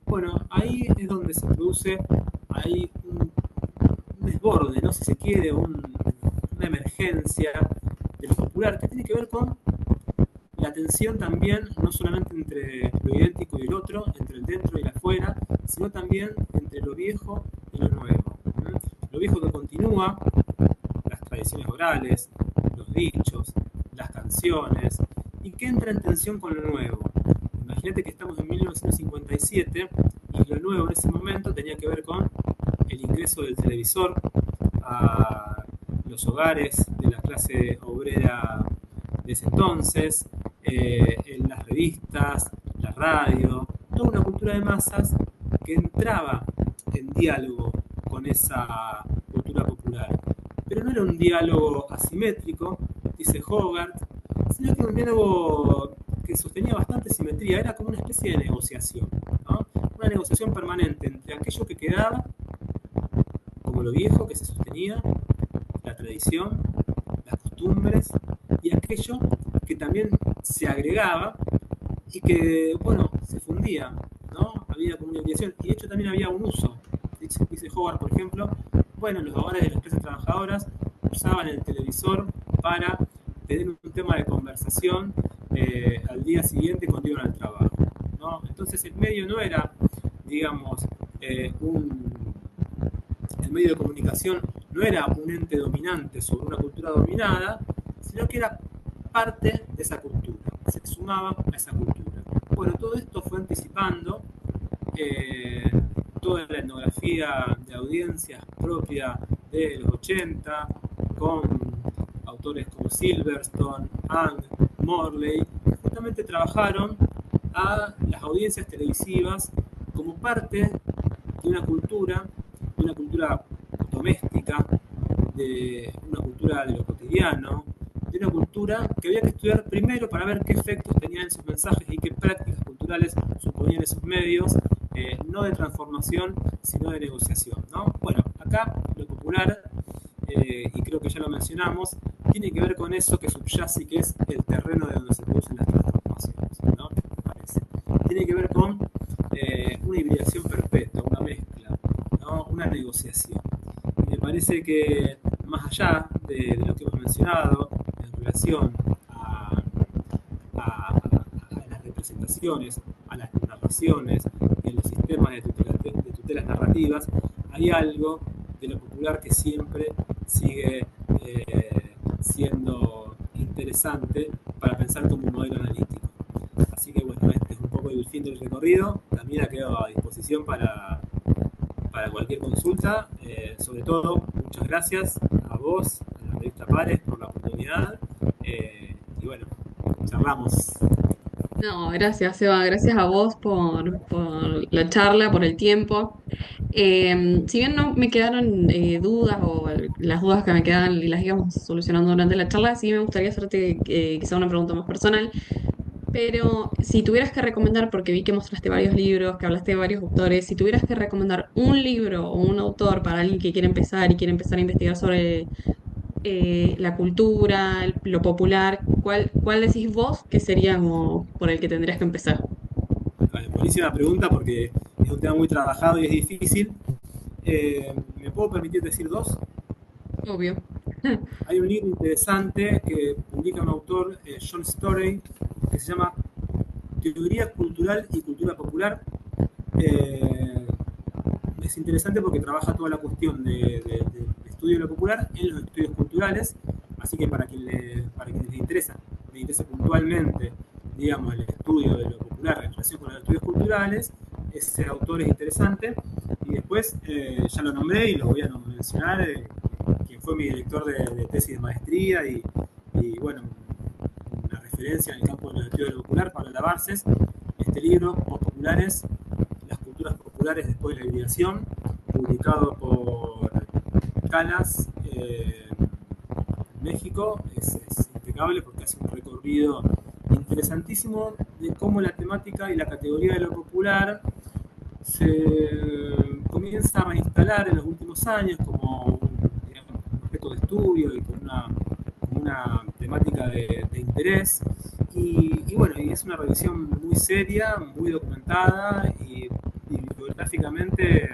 Bueno, ahí es donde se produce ahí un desborde, ¿no? Si se quiere, una emergencia de lo popular que tiene que ver con la tensión también, no solamente entre lo idéntico y el otro, entre el dentro y el afuera, sino también entre lo viejo y lo nuevo. Lo viejo que continúa, las tradiciones orales, los dichos, las canciones, y que entra en tensión con lo nuevo. Imagínate que estamos en 1957 y lo nuevo en ese momento tenía que ver con el ingreso del televisor a los hogares de la clase obrera de ese entonces, en las revistas, la radio, toda una cultura de masas que entraba en diálogo con esa cultura popular. Pero no era un diálogo asimétrico, dice Hogarth, sino que era un diálogo que sostenía bastante simetría, era como una especie de negociación, ¿no? Una negociación permanente entre aquello que quedaba, como lo viejo que se sostenía, la tradición, las costumbres, y aquello que también se agregaba y que, bueno, se fundía, ¿no? Había como una hibridación, y de hecho también había un uso. Dice Howard, por ejemplo, bueno, los hogares de las clases trabajadoras usaban el televisor para tener un tema de conversación al día siguiente cuando iban al trabajo, ¿no? Entonces el medio no era, digamos, el medio de comunicación no era un ente dominante sobre una cultura dominada, sino que era parte de esa cultura, se sumaba a esa cultura. Bueno, todo esto fue anticipando toda la etnografía de audiencias propia de los 80, con autores como Silverstone, Ang, Morley, que justamente trabajaron a las audiencias televisivas como parte de una cultura doméstica, de una cultura de lo cotidiano, de una cultura que había que estudiar primero para ver qué efectos tenían esos mensajes y qué prácticas culturales suponían esos medios, no de transformación, sino de negociación, ¿no? Bueno, acá lo popular, y creo que ya lo mencionamos, tiene que ver con eso que subyace y que es el terreno de donde se producen las transformaciones, ¿no? Parece. Tiene que ver con una hibridación perpetua, una mezcla, ¿no? Una negociación. Y me parece que más allá de lo que hemos mencionado en relación a las representaciones, a las narraciones y a los sistemas de tutelas narrativas, hay algo de lo popular que siempre sigue siendo interesante para pensar como un modelo analítico. Así que bueno, este es un poco el fin del recorrido. También ha quedado a disposición para cualquier consulta. Sobre todo, muchas gracias a vos, a la revista Pares, por la oportunidad. Y bueno, charlamos. No, gracias, Seba, gracias a vos por la charla, por el tiempo. Si bien no me quedaron dudas o las dudas que me quedan y las íbamos solucionando durante la charla, sí me gustaría hacerte quizá una pregunta más personal. Pero si tuvieras que recomendar, porque vi que mostraste varios libros, que hablaste de varios autores, si tuvieras que recomendar un libro o un autor para alguien que quiere empezar y quiere empezar a investigar sobre la cultura, lo popular, ¿cuál decís vos que sería como por el que tendrías que empezar? Vale, buenísima pregunta porque es un tema muy trabajado y es difícil. ¿Me puedo permitir decir dos? Obvio. Hay un libro interesante que publica un autor, John Storey, que se llama Teoría Cultural y Cultura Popular. Eh, es interesante porque trabaja toda la cuestión del estudio de lo popular en los estudios culturales, así que para quienes les interesa puntualmente, digamos, el estudio de lo popular en relación con los estudios culturales, ese autor es interesante. Y después, ya lo nombré y lo voy a mencionar, quien fue mi director de tesis de maestría y bueno, una referencia en el campo de los estudios de lo popular, Pablo Labarces. Este libro, Populares, las culturas populares después de la hibridación, publicado por Calas, México, es impecable porque hace un recorrido interesantísimo de cómo la temática y la categoría de lo popular se comienza a instalar en los últimos años como, digamos, un objeto de estudio y como una temática de interés. Y bueno, y es una revisión muy seria, muy documentada y bibliográficamente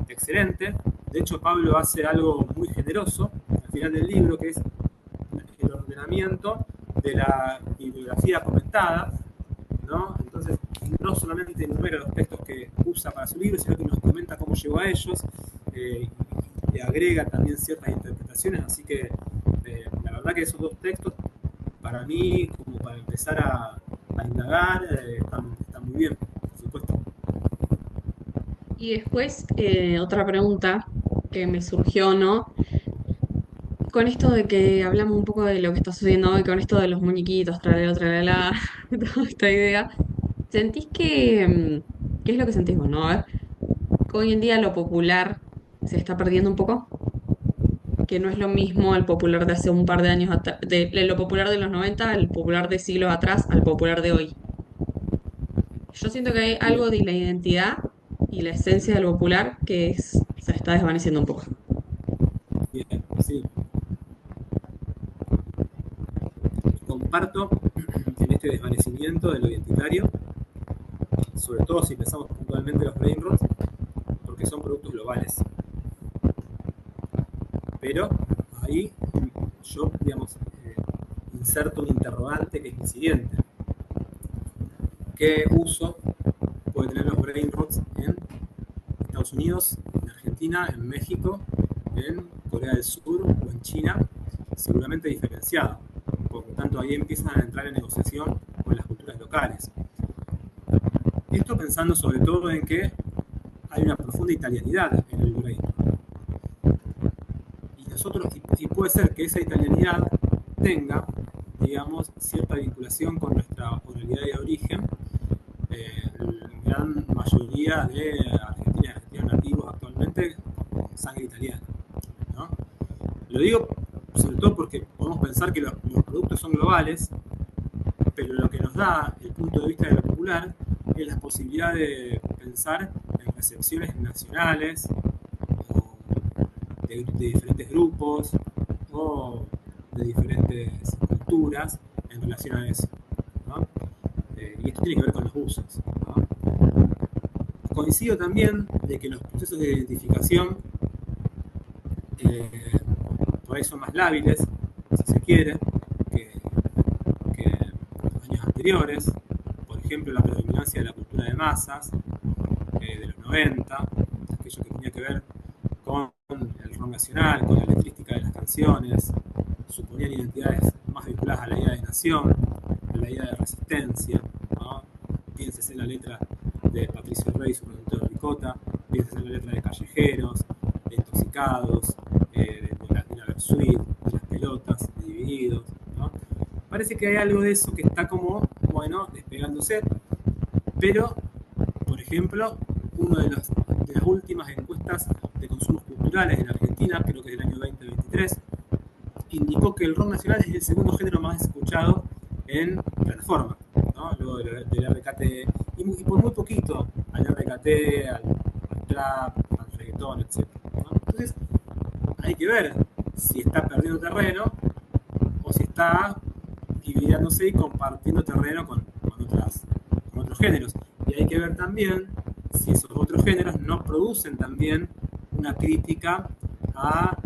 excelente. De hecho, Pablo hace algo muy generoso al final del libro, que es el ordenamiento de la bibliografía comentada, ¿no? Entonces, no solamente enumera los textos que usa para su libro, sino que nos comenta cómo llegó a ellos, y le agrega también ciertas interpretaciones, así que la verdad que esos dos textos, para mí, como para empezar a indagar, están muy bien, por supuesto. Y después, otra pregunta que me surgió, ¿no? Con esto de que hablamos un poco de lo que está sucediendo hoy, con esto de los muñequitos, tralala, tralala, toda esta idea, ¿sentís que, qué es lo que sentís vos, no? A ver, que hoy en día lo popular se está perdiendo un poco, que no es lo mismo el popular de hace un par de años atrás, de lo popular de los 90 al popular de siglos atrás, al popular de hoy. Yo siento que hay Bien, algo de la identidad y la esencia del popular se está desvaneciendo un poco. bien, sí. Comparto en este desvanecimiento de lo identitario, sobre todo si pensamos puntualmente en los brainrots, porque son productos globales. Pero ahí yo, digamos, inserto un interrogante que es el siguiente. ¿Qué uso puede tener los brainrots en Estados Unidos, en Argentina, en México, en Corea del Sur o en China? Seguramente diferenciado. Por lo tanto, ahí empiezan a entrar en negociación con las culturas locales. Esto pensando sobre todo en que hay una profunda italianidad en el brainrot. Y puede ser que esa italianidad tenga, digamos, cierta vinculación con nuestra oralidad de origen. La gran mayoría de argentinos y argentinos nativos actualmente con sangre italiana, ¿no? Lo digo sobre todo porque podemos pensar que los productos son globales, pero lo que nos da el punto de vista de lo popular es la posibilidad de pensar en recepciones nacionales o de diferentes grupos o de diferentes culturas en relación a eso, ¿no? Y esto tiene que ver con los usos, ¿no? Coincido también de que los procesos de identificación eh, por ahí son más lábiles, si se quiere, que años anteriores. Por ejemplo, la predominancia de la cultura de masas de los 90, aquello que tenía que ver con el rock nacional, con la letrística de las canciones, suponían identidades más vinculadas a la idea de nación, a la idea de resistencia, ¿no? Pienses en la letra de Patricio Rey, su productor de Ricota, pienses en la letra de Callejeros, de Intoxicados, de la Versuit, de Las Pelotas, de Divididos, ¿no? Parece que hay algo de eso que está como, bueno, despegándose, pero, por ejemplo, una de las últimas encuestas de consumos culturales en Argentina, creo que es del año 2023, indicó que el rock nacional es el segundo género más escuchado en plataforma, ¿no? Luego del RKT, y por muy poquito al RKT, al trap, al reggaetón, etc., ¿no? Entonces, hay que ver si está perdiendo terreno o si está dividiéndose y compartiendo terreno con otros géneros. Y hay que ver también si esos otros géneros no producen también una crítica a,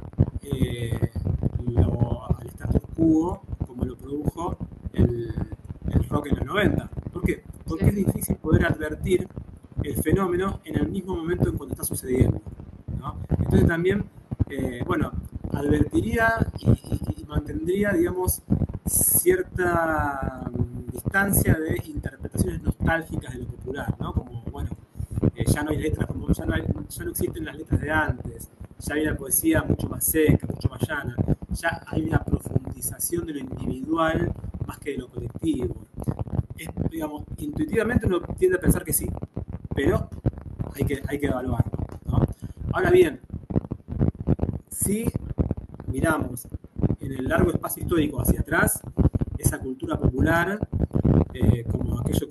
al status quo como lo produjo el rock en los 90. ¿Por qué? Porque es Sí. difícil poder advertir el fenómeno en el mismo momento en cuando está sucediendo, ¿no? Entonces también, bueno, advertiría y mantendría, digamos, cierta distancia de interpretaciones nostálgicas de lo popular, ¿no? Como, bueno, ya no hay letras, como ya no existen las letras de antes, ya hay una poesía mucho más seca, mucho más llana, ya hay una profundización de lo individual más que de lo colectivo. Digamos, intuitivamente uno tiende a pensar que sí, pero hay que evaluarlo, ¿no? Ahora bien, si miramos en el largo espacio histórico hacia atrás, esa cultura popular, como aquello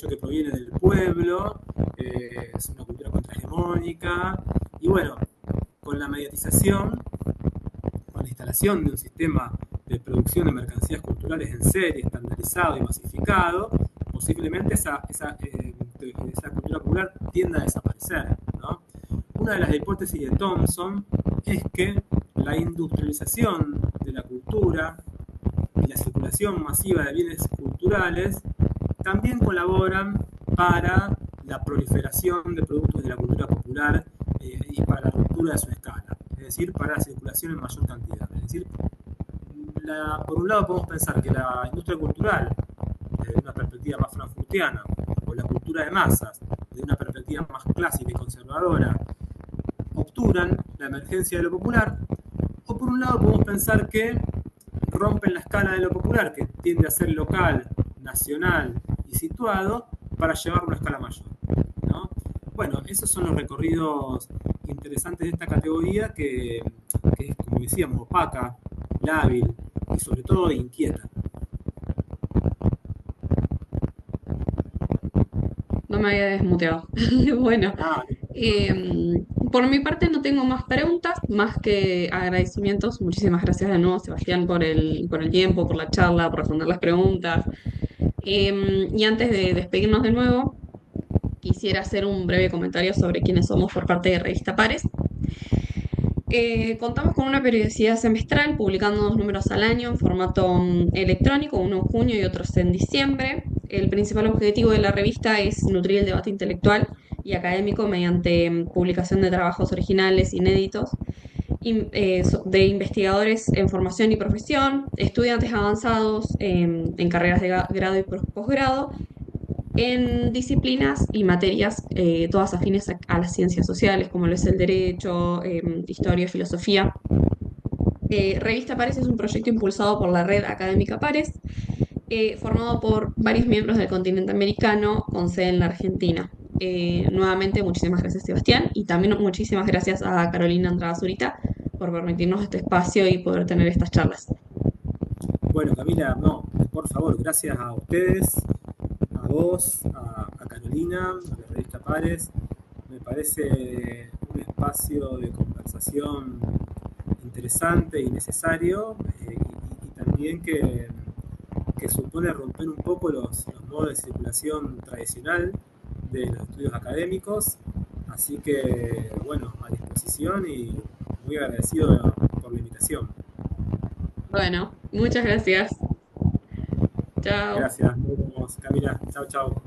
que proviene del pueblo, es una cultura contrahegemónica, y bueno, con la mediatización, con la instalación de un sistema de producción de mercancías culturales en serie, estandarizado y masificado, posiblemente esa cultura popular tienda a desaparecer, ¿no? Una de las hipótesis de Thompson es que la industrialización de la cultura y la circulación masiva de bienes culturales también colaboran para la proliferación de productos de la cultura popular y para la ruptura de su escala, es decir, para la circulación en mayor cantidad. Es decir, por un lado podemos pensar que la industria cultural, desde una perspectiva más frankfurtiana, o la cultura de masas, desde una perspectiva más clásica y conservadora, obturan la emergencia de lo popular, o por un lado podemos pensar que rompen la escala de lo popular, que tiende a ser local, nacional y situado, para llevar a una escala mayor, ¿no? Bueno, esos son los recorridos interesantes de esta categoría que es, como decíamos, opaca, lábil y sobre todo inquieta. No me había desmuteado. Bueno, Ah, por mi parte no tengo más preguntas, más que agradecimientos. Muchísimas gracias de nuevo, Sebastián, por el tiempo, por la charla, por responder las preguntas. Y antes de despedirnos de nuevo, quisiera hacer un breve comentario sobre quiénes somos por parte de Revista Pares. Contamos con una periodicidad semestral, publicando 2 números al año en formato electrónico, uno en junio y otros en diciembre. El principal objetivo de la revista es nutrir el debate intelectual y académico mediante publicación de trabajos originales, inéditos, de investigadores en formación y profesión, estudiantes avanzados en carreras de grado y posgrado, en disciplinas y materias todas afines a las ciencias sociales, como lo es el derecho, historia, filosofía. Revista Pares es un proyecto impulsado por la Red Académica Pares, formado por varios miembros del continente americano con sede en la Argentina. Nuevamente, muchísimas gracias, Sebastián, y también muchísimas gracias a Carolina Andrada Zurita por permitirnos este espacio y poder tener estas charlas. bueno, Camila, no, por favor, gracias a ustedes, a vos, a Carolina, a la revista Pares. Me parece un espacio de conversación interesante y necesario, y también que supone romper un poco los modos de circulación tradicional de los estudios académicos. Así que, bueno, a disposición y muy agradecido por la invitación. Bueno, muchas gracias. Chao. Gracias, nos vemos, Camila. Chao, chao.